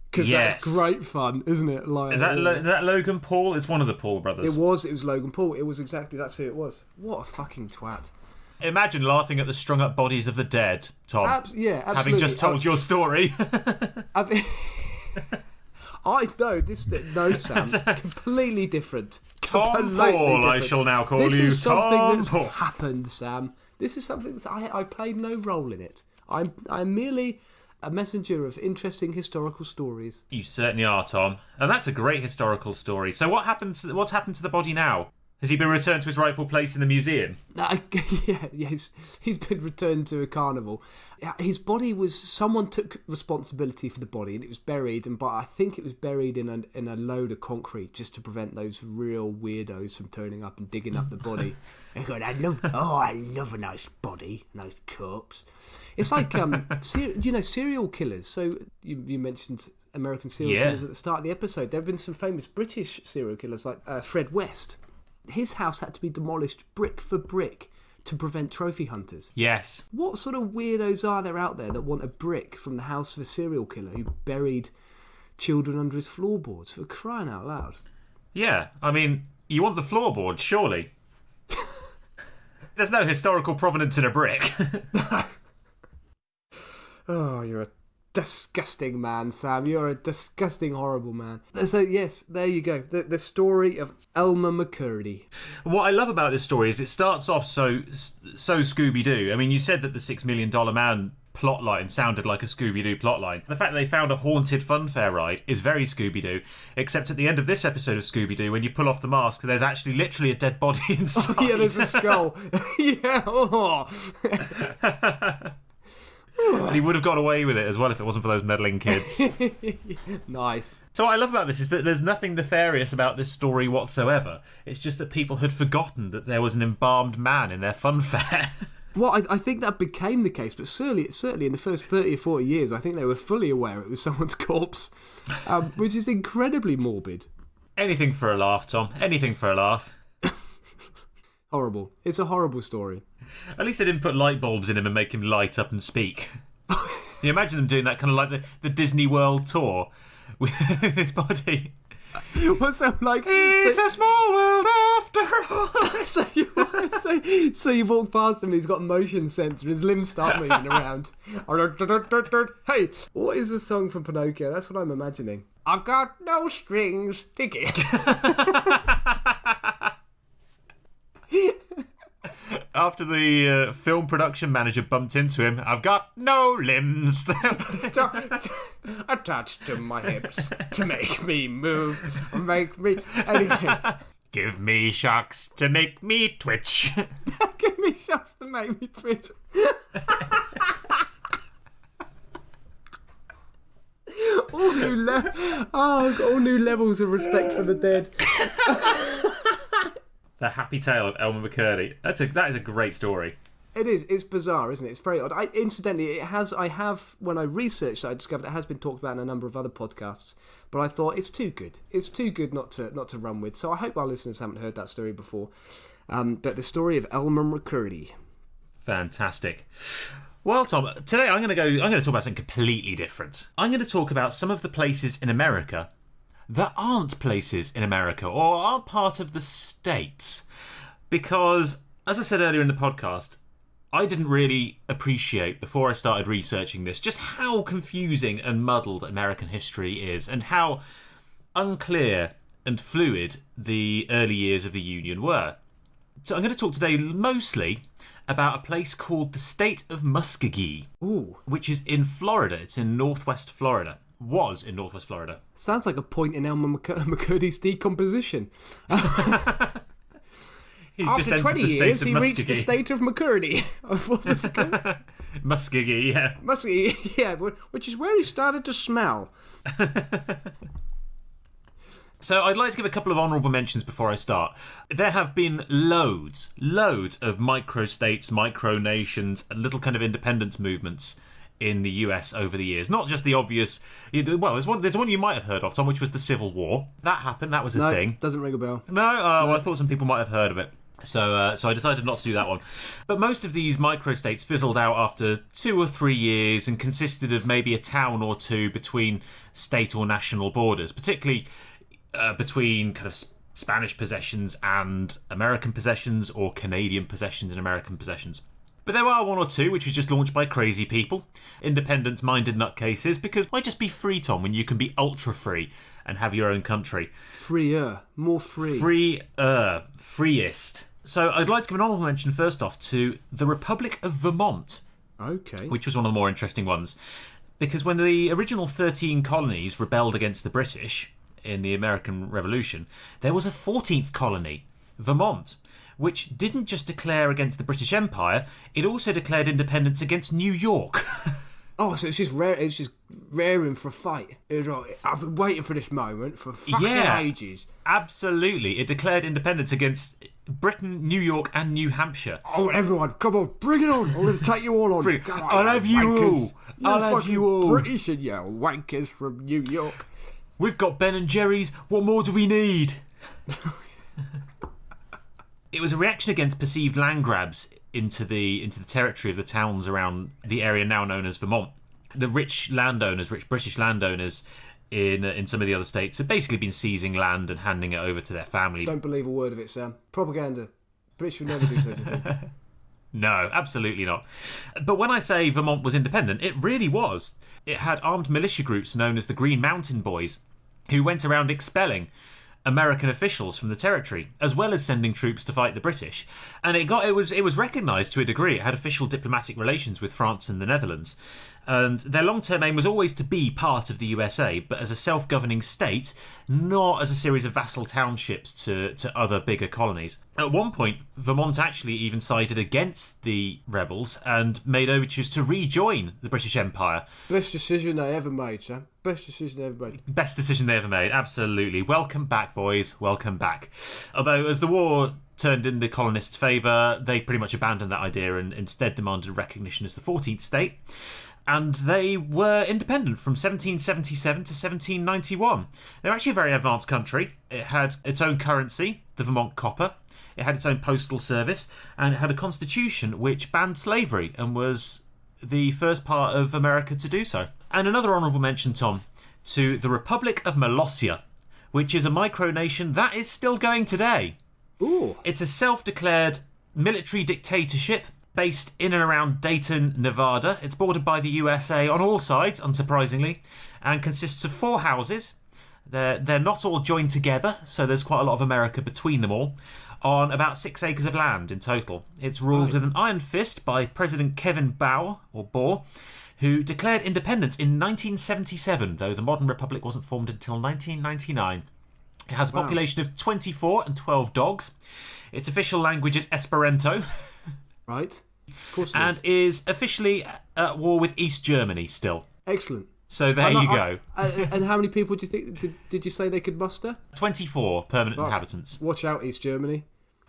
Speaker 1: Because that's great fun, isn't it? Like,
Speaker 2: that Logan Paul? It's one of the Paul brothers.
Speaker 1: It was Logan Paul. It was exactly, that's who it was. What a fucking twat.
Speaker 2: Imagine laughing at the strung up bodies of the dead, Tom.
Speaker 1: Yeah, absolutely.
Speaker 2: Having just told your story. No, Sam. Completely different. Tom Paul, I shall now call you Tom Paul.
Speaker 1: This is something that's happened, Sam. This is something that I played no role in it. I'm merely a messenger of interesting historical stories.
Speaker 2: You certainly are, Tom. And that's a great historical story. So what's happened to the body now? Has he been returned to his rightful place in the museum? He's been returned to a carnival. His body was... Someone took responsibility for the body, and it was buried, but I think it was buried in a load of concrete just to prevent those real weirdos from turning up and digging up the body. And going, I love a nice body, nice corpse. It's like, serial killers. So you mentioned American serial killers at the start of the episode. There have been some famous British serial killers like Fred West. His house had to be demolished brick for brick to prevent trophy hunters. Yes.
Speaker 1: What sort of weirdos are there out there that want a brick from the house of a serial killer who buried children under his floorboards, for crying out loud?
Speaker 2: Yeah, I mean, you want the floorboards, surely. There's no historical provenance in a brick.
Speaker 1: Oh, you're a disgusting man, Sam. You're a disgusting, horrible man. So, yes, there you go. The story of Elmer McCurdy.
Speaker 2: What I love about this story is it starts off so Scooby-Doo. I mean, you said that the $6 Million Man plotline sounded like a Scooby-Doo plotline. The fact that they found a haunted funfair ride is very Scooby-Doo, except at the end of this episode of Scooby-Doo, when you pull off the mask, there's actually literally a dead body inside.
Speaker 1: Oh, yeah, there's a skull. Yeah, oh.
Speaker 2: And he would have got away with it as well if it wasn't for those meddling kids.
Speaker 1: Nice.
Speaker 2: So what I love about this is that there's nothing nefarious about this story whatsoever. It's just that people had forgotten that there was an embalmed man in their funfair.
Speaker 1: Well, I think that became the case, but certainly in the first 30 or 40 years, I think they were fully aware it was someone's corpse, which is incredibly morbid.
Speaker 2: Anything for a laugh, Tom. Anything for a laugh.
Speaker 1: Horrible. It's a horrible story.
Speaker 2: At least they didn't put light bulbs in him and make him light up and speak. You imagine them doing that kind of like the Disney World tour with his body.
Speaker 1: What's that like?
Speaker 2: It's a small world after all.
Speaker 1: So you walk past him, he's got a motion sensor, his limbs start moving around. Hey, what is the song from Pinocchio? That's what I'm imagining. I've got no strings, dig it.
Speaker 2: After the film production manager bumped into him, I've got no limbs
Speaker 1: attached to my hips to make me move, make me anything.
Speaker 2: Give me shocks to make me twitch.
Speaker 1: Give me shocks to make me twitch. All new levels of respect for the dead.
Speaker 2: The Happy Tale of Elmer McCurdy. That is a great story.
Speaker 1: It is. It's bizarre, isn't it? It's very odd. Incidentally, when I researched it, I discovered it has been talked about in a number of other podcasts. But I thought it's too good. It's too good not to run with. So I hope our listeners haven't heard that story before. But the story of Elmer McCurdy.
Speaker 2: Fantastic. Well, Tom, today I'm going to talk about something completely different. I'm going to talk about some of the places in America that aren't places in America or aren't part of the States. Because, as I said earlier in the podcast, I didn't really appreciate, before I started researching this, just how confusing and muddled American history is and how unclear and fluid the early years of the Union were. So I'm going to talk today mostly about a place called the State of Muskagee, which is in Florida. It's in northwest Florida. Was in northwest Florida.
Speaker 1: Sounds like a point in Elmer McCurdy's decomposition.
Speaker 2: He's
Speaker 1: After
Speaker 2: just entered
Speaker 1: 20
Speaker 2: the state
Speaker 1: years,
Speaker 2: of
Speaker 1: he
Speaker 2: Muskagee.
Speaker 1: reached the State of McCurdy. What was it called?
Speaker 2: Muskagee, yeah.
Speaker 1: Muskagee, yeah, which is where he started to smell.
Speaker 2: So I'd like to give a couple of honourable mentions before I start. There have been loads of micro-states, micro-nations, and little kind of independence movements in the US over the years. Not just the obvious... Well, there's one you might have heard of, Tom, which was the Civil War. That happened, that was a thing.
Speaker 1: No, doesn't ring a bell.
Speaker 2: No? Well, I thought some people might have heard of it. So I decided not to do that one. But most of these micro-states fizzled out after 2 or 3 years and consisted of maybe a town or two between state or national borders, particularly between kind of Spanish possessions and American possessions, or Canadian possessions and American possessions. But there are 1 or 2 which was just launched by crazy people, independence-minded nutcases, because why just be free, Tom, when you can be ultra-free and have your own country?
Speaker 1: Freer. More free.
Speaker 2: Freest. So I'd like to give an honourable mention first off to the Republic of Vermont.
Speaker 1: Okay.
Speaker 2: Which was one of the more interesting ones. Because when the original 13 colonies rebelled against the British in the American Revolution, there was a 14th colony, Vermont, which didn't just declare against the British Empire, it also declared independence against New York.
Speaker 1: Oh, so it's just raring for a fight. It was like, I've been waiting for this moment for fucking ages.
Speaker 2: Absolutely. It declared independence against Britain, New York, and New Hampshire.
Speaker 1: Oh, everyone, come on, bring it on. I'm going to take you all on.
Speaker 2: I'll have you all. I'll have you all.
Speaker 1: British and you wankers from New York.
Speaker 2: We've got Ben and Jerry's. What more do we need? It was a reaction against perceived land grabs into the territory of the towns around the area now known as Vermont. The rich British landowners in some of the other states have basically been seizing land and handing it over to their family.
Speaker 1: Don't believe a word of it, Sam. Propaganda. British would never do such a thing.
Speaker 2: No, absolutely not. But when I say Vermont was independent, it really was. It had armed militia groups known as the Green Mountain Boys, who went around expelling American officials from the territory, as well as sending troops to fight the British. And it was recognised to a degree. It had official diplomatic relations with France and the Netherlands. And their long-term aim was always to be part of the USA, but as a self-governing state, not as a series of vassal townships to other bigger colonies. At one point, Vermont actually even sided against the rebels and made overtures to rejoin the British Empire.
Speaker 1: Best decision they ever made, Sam. Best decision they ever made.
Speaker 2: Best decision they ever made, absolutely. Welcome back, boys. Welcome back. Although, as the war turned in the colonists' favour, they pretty much abandoned that idea and instead demanded recognition as the 14th state. And they were independent from 1777 to 1791. They're actually a very advanced country. It had its own currency, the Vermont copper. It had its own postal service, and it had a constitution which banned slavery and was the first part of America to do so. And another honourable mention, Tom, to the Republic of Molossia, which is a micronation that is still going today.
Speaker 1: Ooh.
Speaker 2: It's a self-declared military dictatorship based in and around Dayton, Nevada. It's bordered by the USA on all sides, unsurprisingly, and consists of 4 houses. They're not all joined together, so there's quite a lot of America between them all, on about 6 acres of land in total. It's ruled with an iron fist by President Kevin Bauer, who declared independence in 1977, though the modern republic wasn't formed until 1999. It has a population of 24 and 12 dogs. Its official language is Esperanto.
Speaker 1: Right. Of course it
Speaker 2: and is officially at war with East Germany still.
Speaker 1: Excellent.
Speaker 2: So there you go.
Speaker 1: And how many people do you think did you say they could muster?
Speaker 2: 24 permanent inhabitants.
Speaker 1: Watch out, East Germany.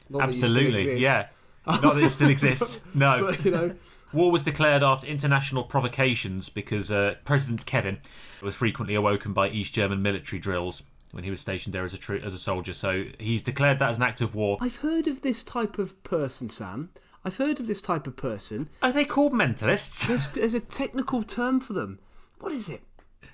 Speaker 1: Not
Speaker 2: Absolutely, yeah. Not that it still exists. No.
Speaker 1: But, you know.
Speaker 2: War was declared after international provocations because President Kevin was frequently awoken by East German military drills when he was stationed there as a soldier. So he's declared that as an act of war.
Speaker 1: I've heard of this type of person, Sam. I've heard of this type of person.
Speaker 2: Are they called mentalists?
Speaker 1: There's a technical term for them. What is it?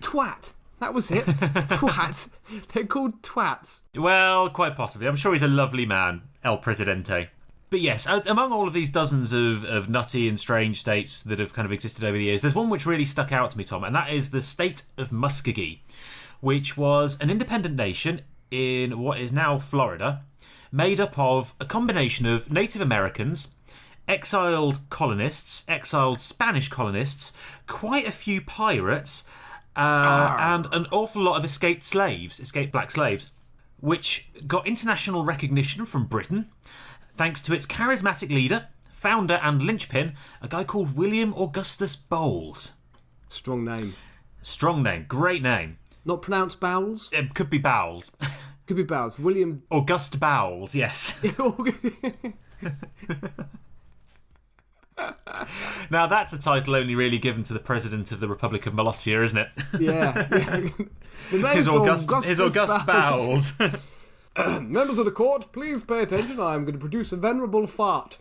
Speaker 1: Twat. That was it. Twat. They're called twats.
Speaker 2: Well, quite possibly. I'm sure he's a lovely man, El Presidente. But yes, among all of these dozens of nutty and strange states that have kind of existed over the years, there's one which really stuck out to me, Tom, and that is the State of Muskagee, which was an independent nation in what is now Florida, made up of a combination of Native Americans, exiled colonists, exiled Spanish colonists, quite a few pirates, and an awful lot of escaped black slaves, which got international recognition from Britain thanks to its charismatic leader, founder and linchpin, a guy called William Augustus Bowles.
Speaker 1: Strong name.
Speaker 2: Strong name. Great name.
Speaker 1: Not pronounced Bowles?
Speaker 2: It could be Bowles.
Speaker 1: Could be Bowles. William...
Speaker 2: August Bowles, yes. Now that's a title only really given to the President of the Republic of Molossia, isn't it?
Speaker 1: Yeah.
Speaker 2: His August Bowles.
Speaker 1: Members of the court, please pay attention. I'm going to produce a venerable fart.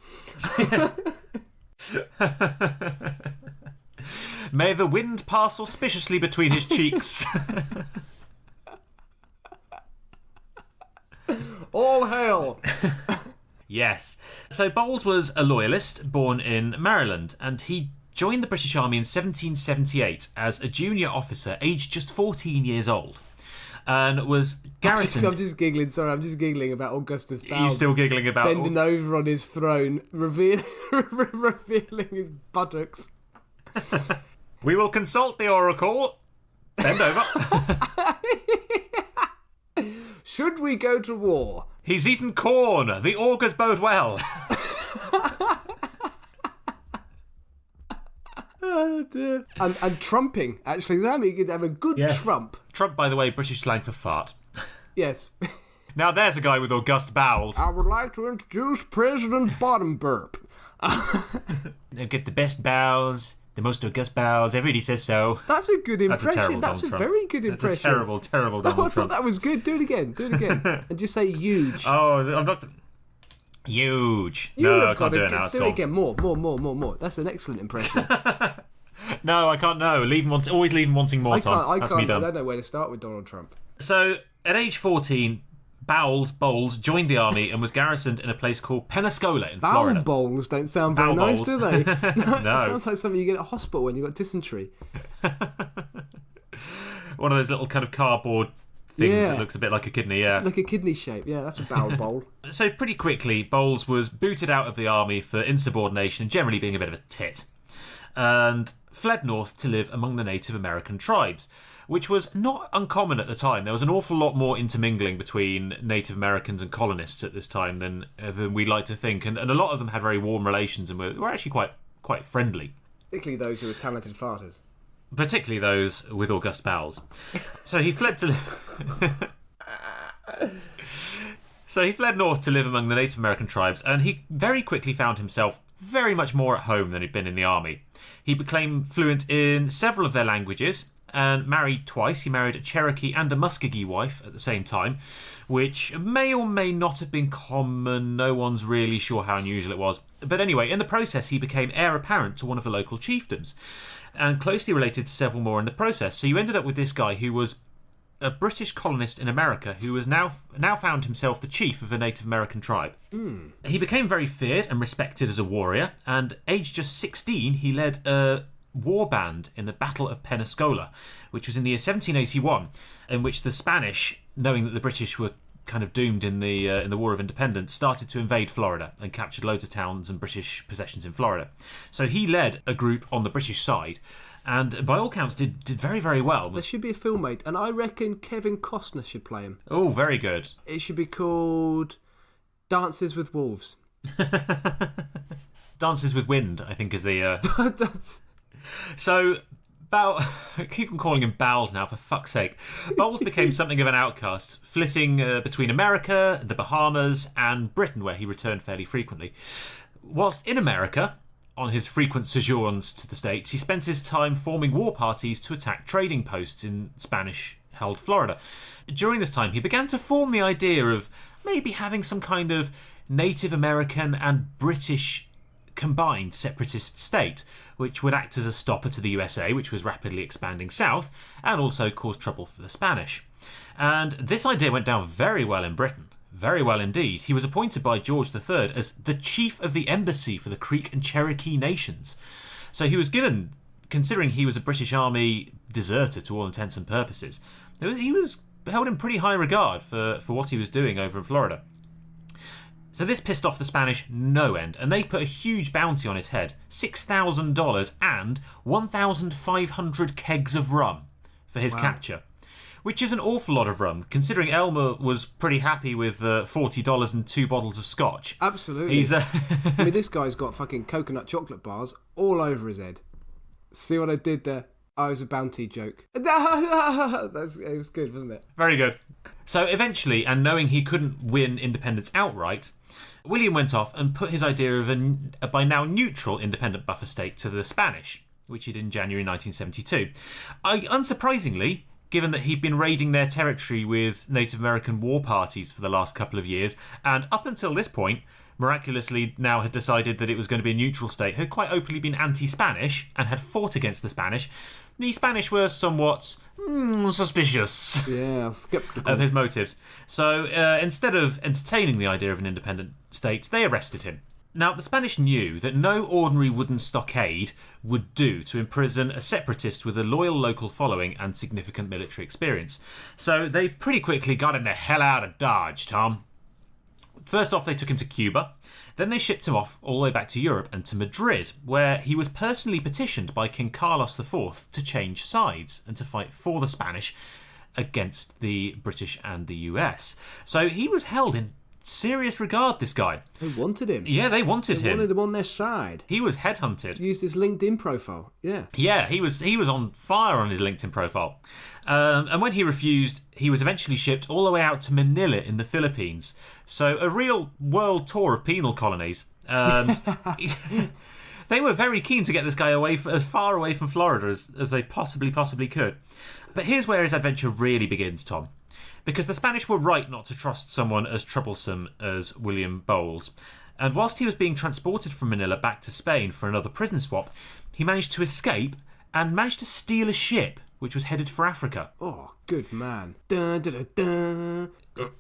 Speaker 2: Yes. May the wind pass auspiciously between his cheeks.
Speaker 1: All hail.
Speaker 2: Yes. So Bowles was a loyalist born in Maryland, and he joined the British Army in 1778 as a junior officer aged just 14 years old. And was garrisoned...
Speaker 1: I'm just giggling, sorry, I'm just giggling about Augustus Bowles.
Speaker 2: You're still giggling about...
Speaker 1: Bending over on his throne, revealing his buttocks.
Speaker 2: We will consult the oracle. Bend over.
Speaker 1: Should we go to war?
Speaker 2: He's eaten corn. The augurs bode well.
Speaker 1: Oh dear. And trumping, actually. Sam, you could have a good trump.
Speaker 2: Trump, by the way, British slang for fart.
Speaker 1: Yes.
Speaker 2: Now there's a guy with august bowels.
Speaker 1: I would like to introduce President Bottom Burp.
Speaker 2: They've got the best bowels, the most august bowels. Everybody says so.
Speaker 1: That's a good impression. That's a very good impression.
Speaker 2: That's a terrible Donald Trump.
Speaker 1: I thought that was good. Do it again. And just say huge.
Speaker 2: Oh, I'm not... Huge. No, I can't do it now.
Speaker 1: Do it again. More. That's an excellent impression.
Speaker 2: No, I can't. No, always leave him wanting more, Tom.
Speaker 1: I don't know where to start with Donald Trump.
Speaker 2: So, at age 14, Bowles joined the army and was garrisoned in a place called Pensacola in Florida.
Speaker 1: Bowls don't sound very nice, do they? No. It sounds like something you get at a hospital when you've got dysentery.
Speaker 2: One of those little kind of cardboard things that looks a bit like a kidney, yeah.
Speaker 1: Like a kidney shape, yeah, that's a bowel bowl.
Speaker 2: So pretty quickly, Bowles was booted out of the army for insubordination and generally being a bit of a tit, and fled north to live among the Native American tribes, which was not uncommon at the time. There was an awful lot more intermingling between Native Americans and colonists at this time than we like to think, and a lot of them had very warm relations and were actually quite friendly.
Speaker 1: Particularly those who were talented farters.
Speaker 2: Particularly those with august bowels. So he fled north to live among the Native American tribes, and he very quickly found himself very much more at home than he'd been in the army. He became fluent in several of their languages, and married twice. He married a Cherokee and a Muskogee wife at the same time, which may or may not have been common. No one's really sure how unusual it was. But anyway, in the process, he became heir apparent to one of the local chiefdoms and closely related to several more in the process. So you ended up with this guy who was a British colonist in America who was now found himself the chief of a Native American tribe. He became very feared and respected as a warrior, and aged just 16, he led a war band in the Battle of Pensacola, which was in the year 1781, in which the Spanish, knowing that the British were kind of doomed in the War of Independence, started to invade Florida and captured loads of towns and British possessions in Florida. So he led a group on the British side, and by all counts did very, very well.
Speaker 1: There should be a film made, and I reckon Kevin Costner should play him.
Speaker 2: Oh, very good.
Speaker 1: It should be called Dances with Wolves.
Speaker 2: Dances with Wind, I think, is the...
Speaker 1: That's...
Speaker 2: So, I keep on calling him Bowles now, for fuck's sake. Bowles became something of an outcast, flitting between America, the Bahamas, and Britain, where he returned fairly frequently. Whilst in America, on his frequent sojourns to the States, he spent his time forming war parties to attack trading posts in Spanish-held Florida. During this time, he began to form the idea of maybe having some kind of Native American and British combined separatist state, which would act as a stopper to the USA, which was rapidly expanding south, and also cause trouble for the Spanish. And this idea went down very well in Britain. Very well indeed. He was appointed by George III as the chief of the embassy for the Creek and Cherokee nations. So he was given, considering he was a British Army deserter to all intents and purposes, he was held in pretty high regard for what he was doing over in Florida. So this pissed off the Spanish no end, and they put a huge bounty on his head, $6,000 and 1,500 kegs of rum for his capture. Which is an awful lot of rum, considering Elmer was pretty happy with $40 and 2 bottles of scotch.
Speaker 1: Absolutely. I mean, this guy's got fucking coconut chocolate bars all over his head. See what I did there? Oh, it was a bounty joke. It was good, wasn't it?
Speaker 2: Very good. So eventually, and knowing he couldn't win independence outright, William went off and put his idea of a by now neutral independent buffer state to the Spanish, which he did in January 1972. Unsurprisingly, given that he'd been raiding their territory with Native American war parties for the last couple of years, and up until this point, miraculously now had decided that it was going to be a neutral state, had quite openly been anti-Spanish and had fought against the Spanish were somewhat suspicious
Speaker 1: skeptical
Speaker 2: of his motives. So instead of entertaining the idea of an independent state, they arrested him. Now, the Spanish knew that no ordinary wooden stockade would do to imprison a separatist with a loyal local following and significant military experience. So they pretty quickly got him the hell out of Dodge, Tom. First off, they took him to Cuba. Then they shipped him off all the way back to Europe and to Madrid, where he was personally petitioned by King Carlos IV to change sides and to fight for the Spanish against the British and the US. So he was held in serious regard, this guy.
Speaker 1: They wanted him.
Speaker 2: Yeah, they wanted him.
Speaker 1: They wanted him on their side.
Speaker 2: He was headhunted.
Speaker 1: He used his LinkedIn profile. Yeah.
Speaker 2: Yeah, he was on fire on his LinkedIn profile. And when he refused, he was eventually shipped all the way out to Manila in the Philippines. So a real world tour of penal colonies. And they were very keen to get this guy away as far away from Florida as they possibly could. But here's where his adventure really begins, Tom. Because the Spanish were right not to trust someone as troublesome as William Bowles. And whilst he was being transported from Manila back to Spain for another prison swap, he managed to escape and managed to steal a ship which was headed for Africa.
Speaker 1: Oh, good man. Dun, dun, dun, dun.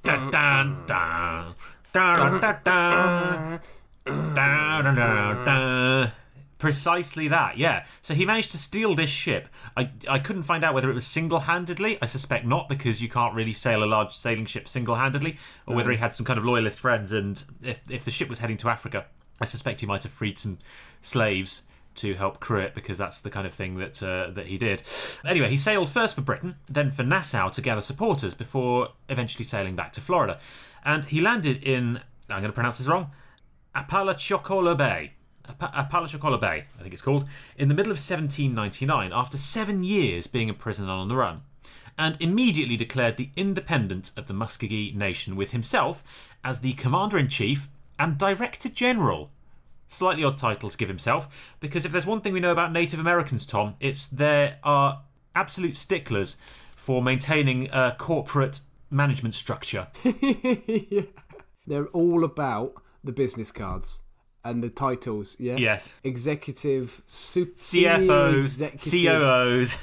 Speaker 2: Dun, dun, dun. Dun, dun, dun. Dun, dun, dun, dun. Precisely that, yeah. So he managed to steal this ship. I couldn't find out whether it was single-handedly. I suspect not, because you can't really sail a large sailing ship single-handedly, or whether he had some kind of loyalist friends, and if the ship was heading to Africa, I suspect he might have freed some slaves to help crew it, because that's the kind of thing that he did. Anyway, he sailed first for Britain, then for Nassau to gather supporters, before eventually sailing back to Florida. And he landed in, I'm going to pronounce this wrong, Apalachicola Bay, I think it's called, in the middle of 1799, after 7 years being a prisoner on the run, and immediately declared the independence of the Muskogee nation, with himself as the Commander-in-Chief and Director General. Slightly odd title to give himself, because if there's one thing we know about Native Americans, Tom, it's they are absolute sticklers for maintaining a corporate management structure.
Speaker 1: Yeah. They're all about the business cards and the titles, yeah?
Speaker 2: Yes.
Speaker 1: Executive,
Speaker 2: CFOs, COOs.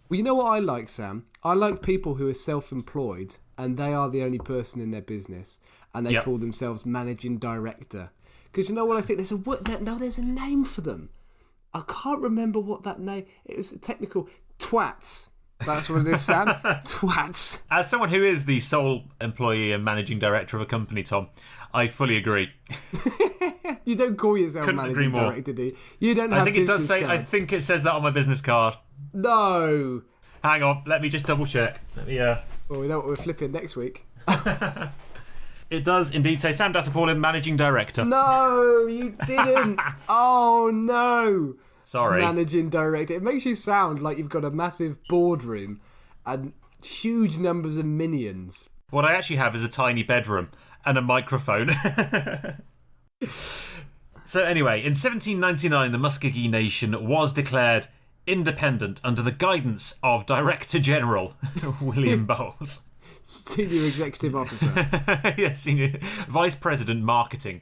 Speaker 1: Well, you know what I like, Sam? I like people who are self-employed and they are the only person in their business and they call themselves managing director. Because you know what I think? There's a name for them. I can't remember what that name... It was a technical... Twats. That's what it is, Sam. Twats.
Speaker 2: As someone who is the sole employee and managing director of a company, Tom, I fully agree.
Speaker 1: You don't call yourself
Speaker 2: Couldn't agree
Speaker 1: managing
Speaker 2: more.
Speaker 1: director, do you? You don't have
Speaker 2: I think it does say...
Speaker 1: cards.
Speaker 2: I think it says that on my business card.
Speaker 1: No.
Speaker 2: Hang on, let me just double check. Let me...
Speaker 1: Well, we know what we're flipping next week.
Speaker 2: It does indeed say Sam Dattapaulin, managing director.
Speaker 1: No, you didn't. Oh, no.
Speaker 2: Sorry.
Speaker 1: Managing director. It makes you sound like you've got a massive boardroom and huge numbers of minions.
Speaker 2: What I actually have is a tiny bedroom and a microphone. So anyway, in 1799, the Muskogee Nation was declared independent under the guidance of Director General William Bowles.
Speaker 1: Senior Executive Officer.
Speaker 2: Yes, Senior Vice President Marketing.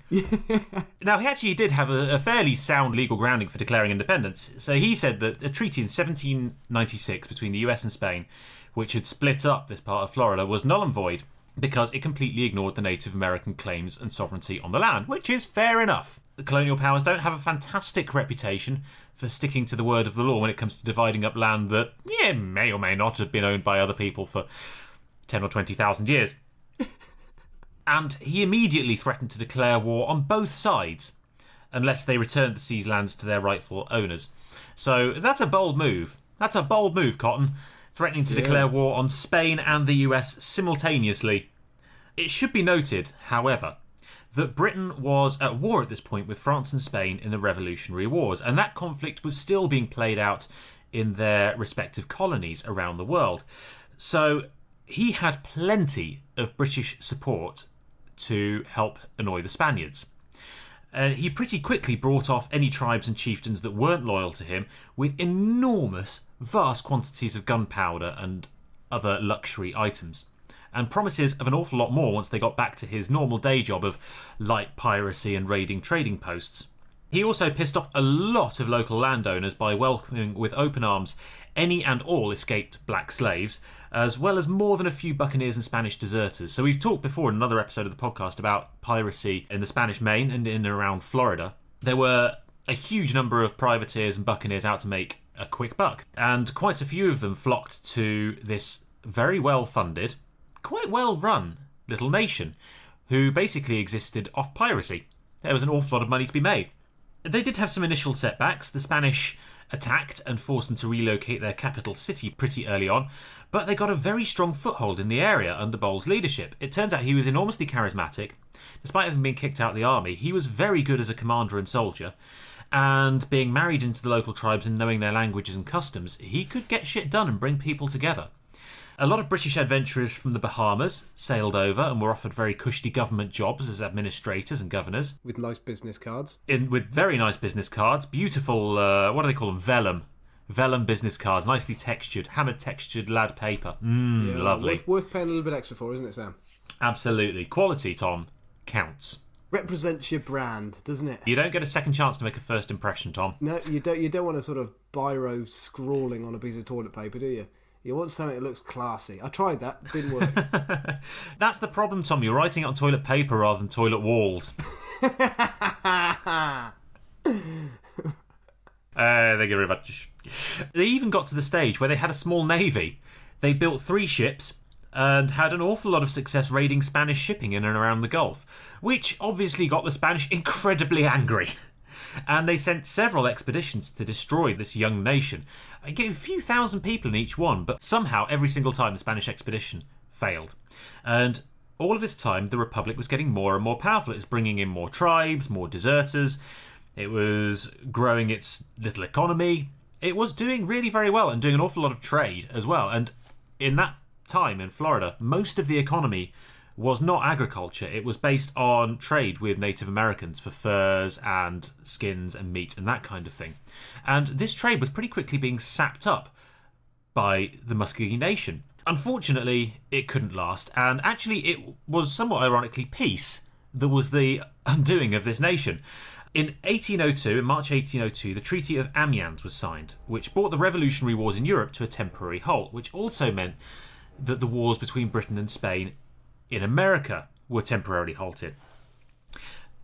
Speaker 2: Now, he actually did have a fairly sound legal grounding for declaring independence. So he said that a treaty in 1796 between the US and Spain, which had split up this part of Florida, was null and void because it completely ignored the Native American claims and sovereignty on the land, which is fair enough. The colonial powers don't have a fantastic reputation for sticking to the word of the law when it comes to dividing up land that may or may not have been owned by other people for 10 or 20,000 years. And he immediately threatened to declare war on both sides unless they returned the seized lands to their rightful owners. So that's a bold move. That's a bold move, Cotton, threatening to declare war on Spain and the US simultaneously. It should be noted, however, that Britain was at war at this point with France and Spain in the Revolutionary Wars, and that conflict was still being played out in their respective colonies around the world. So he had plenty of British support to help annoy the Spaniards. He pretty quickly brought off any tribes and chieftains that weren't loyal to him with enormous, vast quantities of gunpowder and other luxury items, and promises of an awful lot more once they got back to his normal day job of light piracy and raiding trading posts. He also pissed off a lot of local landowners by welcoming with open arms any and all escaped black slaves, as well as more than a few buccaneers and Spanish deserters. So we've talked before in another episode of the podcast about piracy in the Spanish Main and in and around Florida. There were a huge number of privateers and buccaneers out to make a quick buck, and quite a few of them flocked to this very well-funded, quite well-run little nation, who basically existed off piracy. There was an awful lot of money to be made. They did have some initial setbacks. The Spanish attacked and forced them to relocate their capital city pretty early on, but they got a very strong foothold in the area under Bowles' leadership. It turns out he was enormously charismatic. Despite having been kicked out of the army, he was very good as a commander and soldier, and being married into the local tribes and knowing their languages and customs, he could get shit done and bring people together. A lot of British adventurers from the Bahamas sailed over and were offered very cushy government jobs as administrators and governors.
Speaker 1: With nice business cards.
Speaker 2: With very nice business cards. Beautiful, what do they call them? Vellum. Vellum business cards. Nicely textured. Hammered textured lad paper. Lovely.
Speaker 1: Worth paying a little bit extra for, isn't it, Sam?
Speaker 2: Absolutely. Quality, Tom, counts.
Speaker 1: Represents your brand, doesn't it?
Speaker 2: You don't get a second chance to make a first impression, Tom.
Speaker 1: No, you don't. You don't want a sort of biro scrawling on a piece of toilet paper, do you? You want something that looks classy. I tried that, didn't work.
Speaker 2: That's the problem, Tom. You're writing it on toilet paper rather than toilet walls. Thank you very much. They even got to the stage where they had a small navy. They built 3 ships and had an awful lot of success raiding Spanish shipping in and around the Gulf, which obviously got the Spanish incredibly angry. And they sent several expeditions to destroy this young nation. I get a few thousand people in each one, but somehow every single time the Spanish expedition failed. And all of this time, the Republic was getting more and more powerful. It was bringing in more tribes, more deserters. It was growing its little economy. It was doing really very well and doing an awful lot of trade as well. And in that time in Florida, most of the economy was not agriculture. It was based on trade with Native Americans for furs and skins and meat and that kind of thing. And this trade was pretty quickly being sapped up by the Muskogee Nation. Unfortunately, it couldn't last, and actually it was somewhat ironically peace that was the undoing of this nation. In March 1802, the Treaty of Amiens was signed, which brought the revolutionary wars in Europe to a temporary halt, which also meant that the wars between Britain and Spain in America were temporarily halted.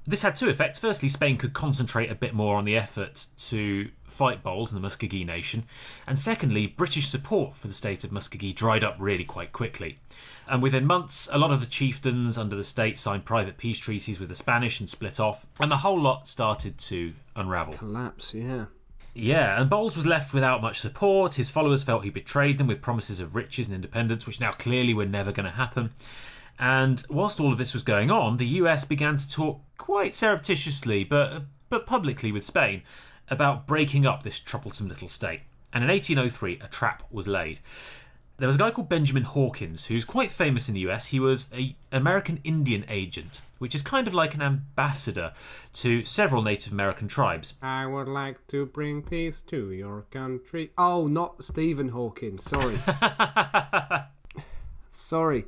Speaker 2: This had two effects. Firstly, Spain could concentrate a bit more on the effort to fight Bowles and the Muskogee Nation. And secondly, British support for the state of Muskogee dried up really quite quickly. And within months, a lot of the chieftains under the state signed private peace treaties with the Spanish and split off. And the whole lot started to unravel.
Speaker 1: Collapse, yeah.
Speaker 2: Yeah, and Bowles was left without much support. His followers felt he betrayed them with promises of riches and independence, which now clearly were never going to happen. And whilst all of this was going on, the US began to talk quite surreptitiously, but publicly with Spain, about breaking up this troublesome little state. And in 1803, a trap was laid. There was a guy called Benjamin Hawkins, who's quite famous in the US. He was an American Indian agent, which is kind of like an ambassador to several Native American tribes.
Speaker 1: I would like to bring peace to your country. Oh, not Stephen Hawking. Sorry. Sorry.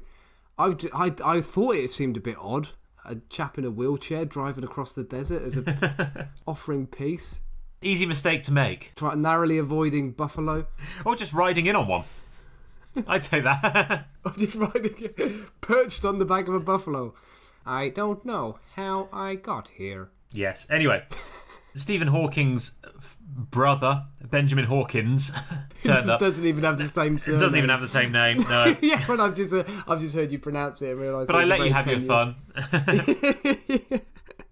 Speaker 1: I thought it seemed a bit odd. A chap in a wheelchair driving across the desert as offering peace.
Speaker 2: Easy mistake to make.
Speaker 1: Narrowly avoiding buffalo.
Speaker 2: Or just riding in on one. I'd take that.
Speaker 1: Or just riding perched on the back of a buffalo. I don't know how I got here.
Speaker 2: Yes. Anyway, Stephen Hawking's brother, Benjamin Hawkins, turned up.
Speaker 1: Doesn't even have the same surname.
Speaker 2: It doesn't even have the same name, no.
Speaker 1: Yeah, but I've just heard you pronounce it and realised.
Speaker 2: But I let you have your fun.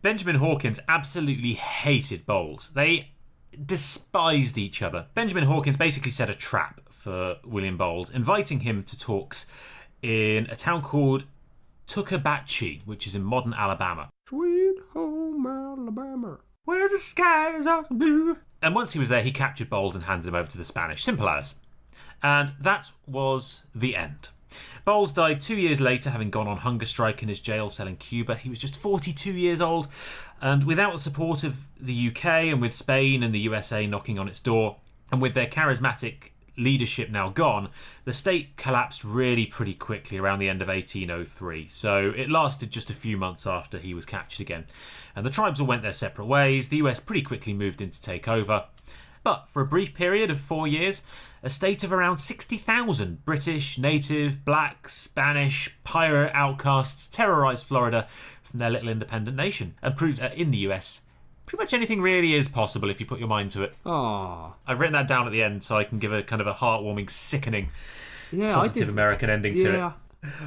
Speaker 2: Benjamin Hawkins absolutely hated Bowles. They despised each other. Benjamin Hawkins basically set a trap for William Bowles, inviting him to talks in a town called Tuckabatchee, which is in modern Alabama.
Speaker 1: Sweet home Alabama,
Speaker 2: where the skies are blue. And once he was there, he captured Bowles and handed him over to the Spanish. Simple as. And that was the end. Bowles died 2 years later, having gone on hunger strike in his jail cell in Cuba. He was just 42 years old, and without the support of the UK and with Spain and the USA knocking on its door, and with their charismatic leadership now gone, the state collapsed really pretty quickly around the end of 1803. So it lasted just a few months after he was captured again. And the tribes all went their separate ways. The US pretty quickly moved in to take over. But for a brief period of 4 years, a state of around 60,000 British, native, black, Spanish, pirate outcasts terrorised Florida from their little independent nation and proved that in the US, pretty much anything really is possible if you put your mind to it.
Speaker 1: Aww.
Speaker 2: I've written that down at the end so I can give a kind of a heartwarming, sickening, positive American ending to it.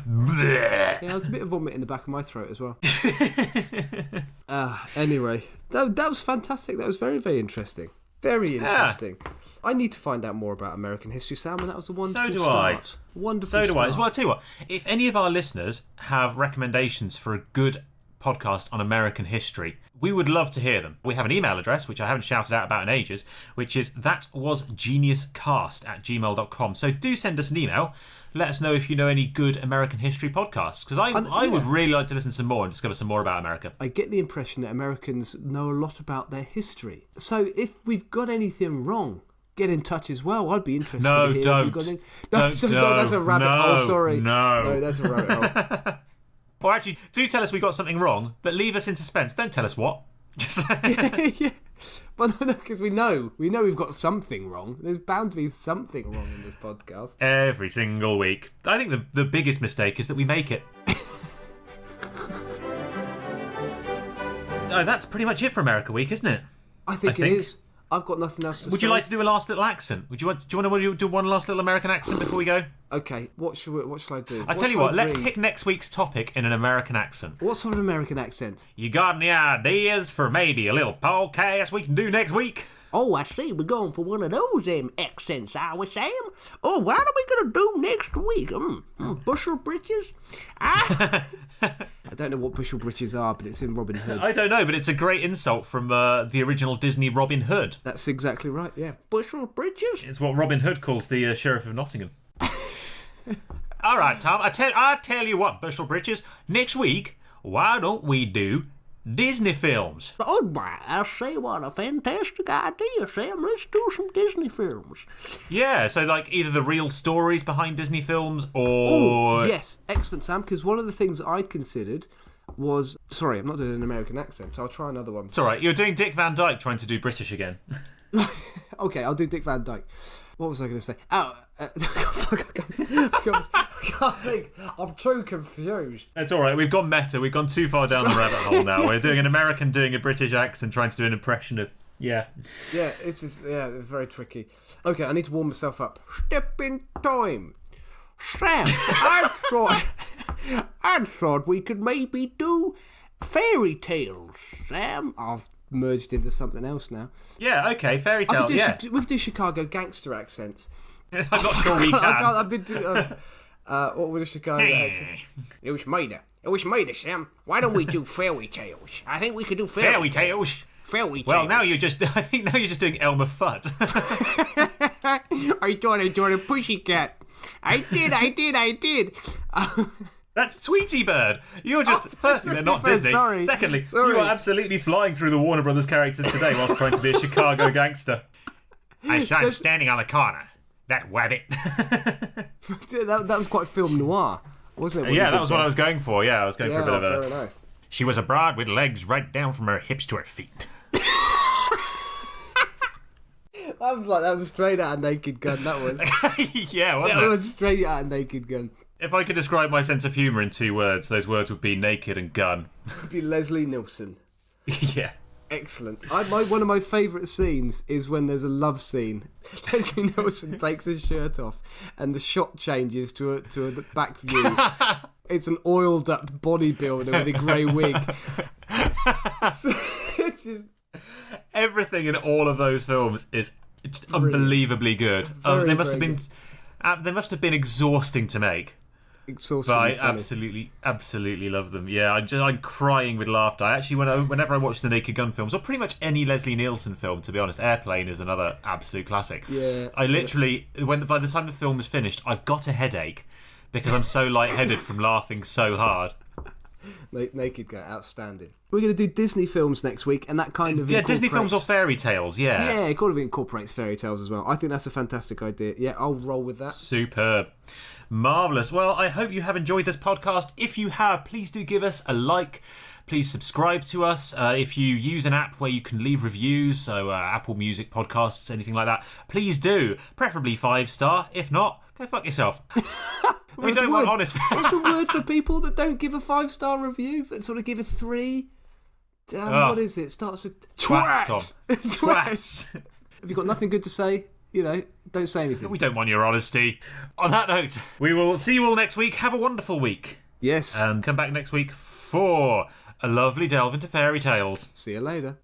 Speaker 1: Yeah, there's a bit of vomit in the back of my throat as well. Anyway, that was fantastic. That was very, very interesting. Very interesting. Yeah. I need to find out more about American history, Sam, and that was a wonderful start. Wonderful
Speaker 2: So do
Speaker 1: start.
Speaker 2: I. Well, I'll tell you what, if any of our listeners have recommendations for a good podcast on American history, we would love to hear them. We have an email address, which I haven't shouted out about in ages, which is thatwasgeniuscast@gmail.com. So do send us an email. Let us know if you know any good American history podcasts, because I would really like to listen to some more and discover some more about America.
Speaker 1: I get the impression that Americans know a lot about their history. So if we've got anything wrong, get in touch as well. I'd be interested to hear if you've got anything. No, that's a rabbit hole, sorry.
Speaker 2: No,
Speaker 1: that's a rabbit hole.
Speaker 2: Or actually, do tell us we got something wrong, but leave us in suspense. Don't tell us what.
Speaker 1: Yeah. Well, no, because we know we've got something wrong. There's bound to be something wrong in this podcast.
Speaker 2: Every single week. I think the biggest mistake is that we make it. That's pretty much it for America Week, isn't it?
Speaker 1: I think it is. I've got nothing else to say.
Speaker 2: Would you like to do a last little accent? Do you want to do one last little American accent before we go?
Speaker 1: Okay, what shall I do?
Speaker 2: I tell you what, let's pick next week's topic in an American accent.
Speaker 1: What sort of American accent?
Speaker 2: You got any ideas for maybe a little podcast we can do next week?
Speaker 1: Oh, I see. We're going for one of those accents, are we, Sam? Oh, what are we going to do next week? Bushel britches? I don't know what bushel britches are, but it's in Robin Hood.
Speaker 2: I don't know, but it's a great insult from the original Disney Robin Hood.
Speaker 1: That's exactly right, yeah. Bushel britches?
Speaker 2: It's what Robin Hood calls the Sheriff of Nottingham. All right, Tom, I tell you what, bushel britches. Next week, why don't we do Disney films.
Speaker 3: Oh, my, I say, what a fantastic idea, Sam. Let's do some Disney films.
Speaker 2: Yeah, so like either the real stories behind Disney films or...
Speaker 1: Oh, yes. Excellent, Sam, because one of the things I'd considered was... Sorry, I'm not doing an American accent, so I'll try another one.
Speaker 2: It's all right. You're doing Dick Van Dyke trying to do British again.
Speaker 1: Okay, I'll do Dick Van Dyke. What was I going to say? Oh, I can't think. I'm too confused.
Speaker 2: It's all right. We've gone meta. We've gone too far down the rabbit hole now. We're doing an American doing a British accent trying to do an impression of... Yeah.
Speaker 1: Yeah, it's very tricky. Okay, I need to warm myself up. Step in time. Sam, I thought we could maybe do fairy tales, Sam. I've merged into something else now.
Speaker 2: Yeah, okay, fairy tale, yeah.
Speaker 1: We could do Chicago gangster accents.
Speaker 2: I'm not sure we can.
Speaker 1: I've been doing... what would a Chicago accent?
Speaker 3: It was murder, Sam. Why don't we do fairy tales? I think we could do
Speaker 2: Fairy tales?
Speaker 3: Fairy tales.
Speaker 2: Well, I think now you're just doing Elmer Fudd.
Speaker 3: I thought I joined a pussycat. I did.
Speaker 2: That's Tweety Bird. You're just... Firstly, they're not Disney.
Speaker 1: Sorry.
Speaker 2: Secondly, you are absolutely flying through the Warner Brothers characters today whilst trying to be a Chicago gangster. I saw him standing on the corner. That wabbit.
Speaker 1: that was quite film noir, wasn't it?
Speaker 2: Yeah, that was what I was going for. Yeah, I was going for a bit of a...
Speaker 1: Very nice.
Speaker 2: She was a broad with legs right down from her hips to her feet.
Speaker 1: That was straight out of Naked Gun, that was.
Speaker 2: Yeah, wasn't it?
Speaker 1: That was straight out of Naked Gun.
Speaker 2: If I could describe my sense of humour in 2 words, those words would be naked and gun.
Speaker 1: It'd be Leslie Nielsen.
Speaker 2: Yeah.
Speaker 1: Excellent. One of my favourite scenes is when there's a love scene. Leslie Nielsen takes his shirt off and the shot changes to a back view. It's an oiled up bodybuilder with a grey wig. It's just...
Speaker 2: Everything in all of those films is unbelievably good. They must have been exhausting to make.
Speaker 1: Exhausting.
Speaker 2: But I absolutely love them. Yeah, I'm crying with laughter. I actually, whenever I watch the Naked Gun films, or pretty much any Leslie Nielsen film, to be honest, Airplane is another absolute classic.
Speaker 1: Yeah.
Speaker 2: I literally, by the time the film is finished, I've got a headache because I'm so lightheaded from laughing so hard.
Speaker 1: Naked Gun, outstanding. We're going to do Disney films next week, and that kind of
Speaker 2: Disney films or fairy tales, yeah.
Speaker 1: Yeah, it kind of incorporates fairy tales as well. I think that's a fantastic idea. Yeah, I'll roll with that.
Speaker 2: Superb. Marvellous. Well, I hope you have enjoyed this podcast. If you have, please do give us a like. Please subscribe to us. If you use an app where you can leave reviews, so Apple Music, podcasts, anything like that, please do. Preferably 5-star. If not, go fuck yourself. We don't want honest...
Speaker 1: What's a word for people that don't give a 5-star review, but sort of give a 3? What is it? It starts with...
Speaker 2: Twats, Tom. Twats.
Speaker 1: Have you got nothing good to say? Don't say anything.
Speaker 2: We don't want your honesty. On that note, we will see you all next week. Have a wonderful week.
Speaker 1: Yes.
Speaker 2: And come back next week for a lovely delve into fairy tales.
Speaker 1: See you later.